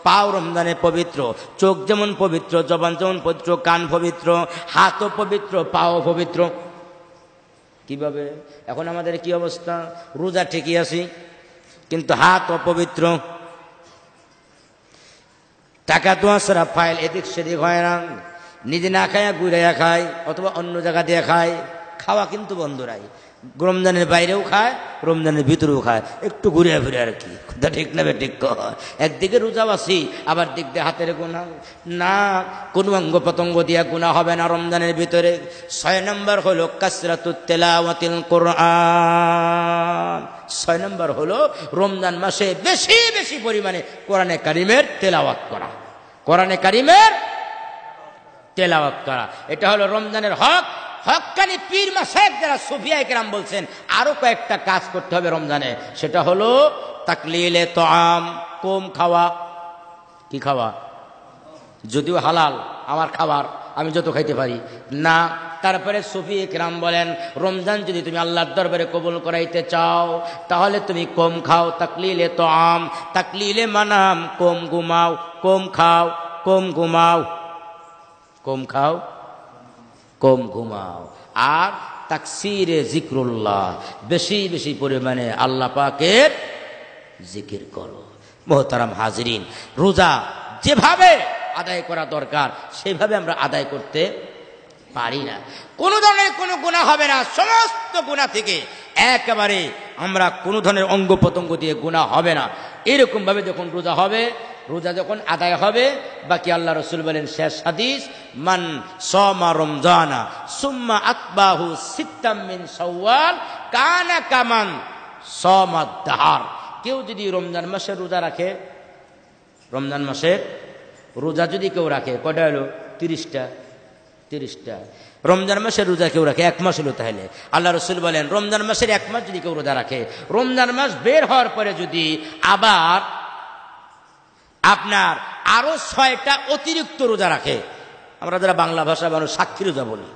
পাও রমজানে পবিত্র, চোখ যেমন পবিত্র, জবান যেমন পবিত্র, কান পবিত্র, হাতও পবিত্র, পাও পবিত্র। কিভাবে? এখন আমাদের কি অবস্থা? রোজা ঠিকই আছি কিন্তু হাত অপবিত্র, টাকা দোয়া ছাড়া ফাইল এদিক সেদিক হয় না, নিজে না খায় ঘুরাইয়া খায় অথবা অন্য জায়গা দিয়ে খায়, খাওয়া কিন্তু বন্ধ নাই। রমজানের বাইরেও খায়, রমজানের ভিতরেও খায়, একটু ঘুরে ফিরে আর কি। কথা ঠিক না? ঠিক। একদিকে রোজা বাসি, আবার দিক দিয়ে হাতের গুনাহ না, কোনো অঙ্গ প্রত্যঙ্গ দিয়া গুনাহ হবে না রমজানের ভিতরে। 6 নম্বর হলো কাসরাতুত তিলাওয়াতিল কোরআন। 6 নম্বর হলো রমজান মাসে বেশি বেশি পরিমাণে কোরআনে কারিমের তেলাওয়াত করা, কোরআনে কারিমের তেলাওয়াত করা। এটা হলো রমজানের হক। হক্কানি পীর মাশায়েখ যারা সুফিয়া কেরাম বলছেন আরো কয়েকটা কাজ করতে হবে রমজানে, সেটা হলো তাকলিলে তাআম, কম খাওয়া। কি খাওয়া? যদিও হালাল আমার খাবার, আমি যত খাইতে পারি না। তারপরে সুফিয়া কেরাম বলেন রমজান যদি তুমি আল্লাহর দরবারে কবুল করাইতে চাও তাহলে তুমি কম খাও, তাকলিলে তাআম, তাকলিলে মানাম, কম ঘুমাও, কম খাও, কম ঘুমাও, কম খাও, কম ঘুমাও। আর তাকসিরে জিক্রুল্লাহ, বেশি বেশি পরিমাণে আল্লাহ পাকের জিকির করো। মোহতারাম হাজিরিন, রোজা যেভাবে আদায় করা দরকার সেভাবে আমরা আদায় করতে পারি না। কোনো ধরনের কোনো গুনাহ হবে না, সমস্ত গুনাহ থেকে একেবারে আমরা কোনো ধরনের অঙ্গ প্রত্যঙ্গ দিয়ে গুনাহ হবে না। এরকম ভাবে যখন রোজা হবে, রোজা যখন আদায় হবে, বাকি আল্লাহ রসুল বলেন শেষ হাদিস, মান সামা রমজানা সুম্মা আতবাহু সিত্তাম মিন শাওয়াল কানা কামান সামা দাহার। কেউ যদি রমজান মাসের রোজা রাখে, রমজান মাসের রোজা যদি কেউ রাখে, কয়টা হলো? 30টা। 30টা রমজান মাসের রোজা কেউ রাখে, 1 মাস হলো, তাহলে আল্লাহ রসুল বলেন রমজান মাসের 1 মাস যদি কেউ রোজা রাখে, রমজান মাস বের হওয়ার পরে যদি আবার আপনার আরো 6টা অতিরিক্ত রোজা রাখে, আমরা যারা বাংলা ভাষা মানুষ সাক্ষী রোজা বলি,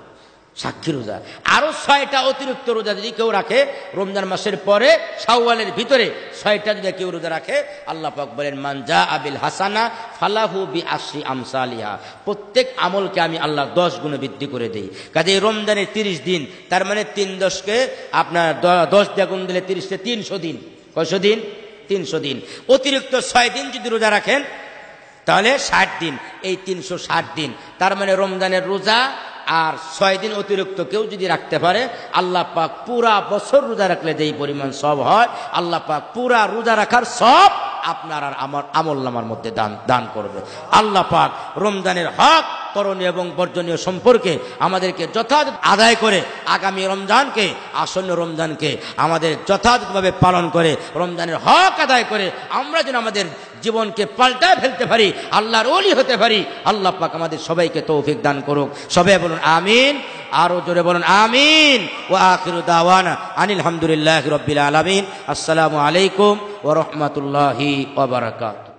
সাক্ষী রোজা। আরো 6টা অতিরিক্ত রোজা যদি কেউ রাখে রমজান মাসের পরে শাওয়ালের ভিতরে 6টা যদি কেউ রোজা রাখে, আল্লাহ পাক বলেন মান জা আবিল হাসানা ফালাহু বিআশরি আমসালিহা, প্রত্যেক আমলকে আমি আল্লাহ 10 গুণে বৃদ্ধি করে দেই। কাজে রমজানের 30 দিন, তার মানে 3-10কে আপনার 10 দিয়ে গুণ দিলে 30 300 দিন। কয়শো দিন? 300 দিন। অতিরিক্ত 6 দিন যদি রোজা রাখেন তাহলে 60 দিন, এই 360 দিন। তার মানে রমজানের রোজা আর 6 দিন অতিরিক্ত কেউ যদি রাখতে পারে, আল্লাহ পাক পুরা বছর রোজা রাখলে যেই পরিমাণ সব হয়, আল্লাহ পাক পুরা রোজা রাখার সব আপনার আর আমার আমলনামার মধ্যে দান করবে। আল্লাহ পাক রমজানের হক করণীয় এবং বর্জনীয় সম্পর্কে আমাদেরকে যথাযথ আদায় করে আগামী রমজানকে, আসন্ন রমজানকে আমাদের যথাযথভাবে পালন করে রমজানের হক আদায় করে আমরা যেন আমাদের জীবনকে পাল্টায় ফেলতে পারি, আল্লাহর ওলি হতে পারি। আল্লাহ পাক আমাদের সবাইকে তৌফিক দান করুক। সবাই বলুন আমিন, আরো জোরে বলুন আমিন। ওয়া আখিরু দাওয়ানা আনিল হামদুলিল্লাহি রাব্বিল আলামিন। আসসালামু আলাইকুম ওয়া রাহমাতুল্লাহি ওয়া বারাকাতুহু।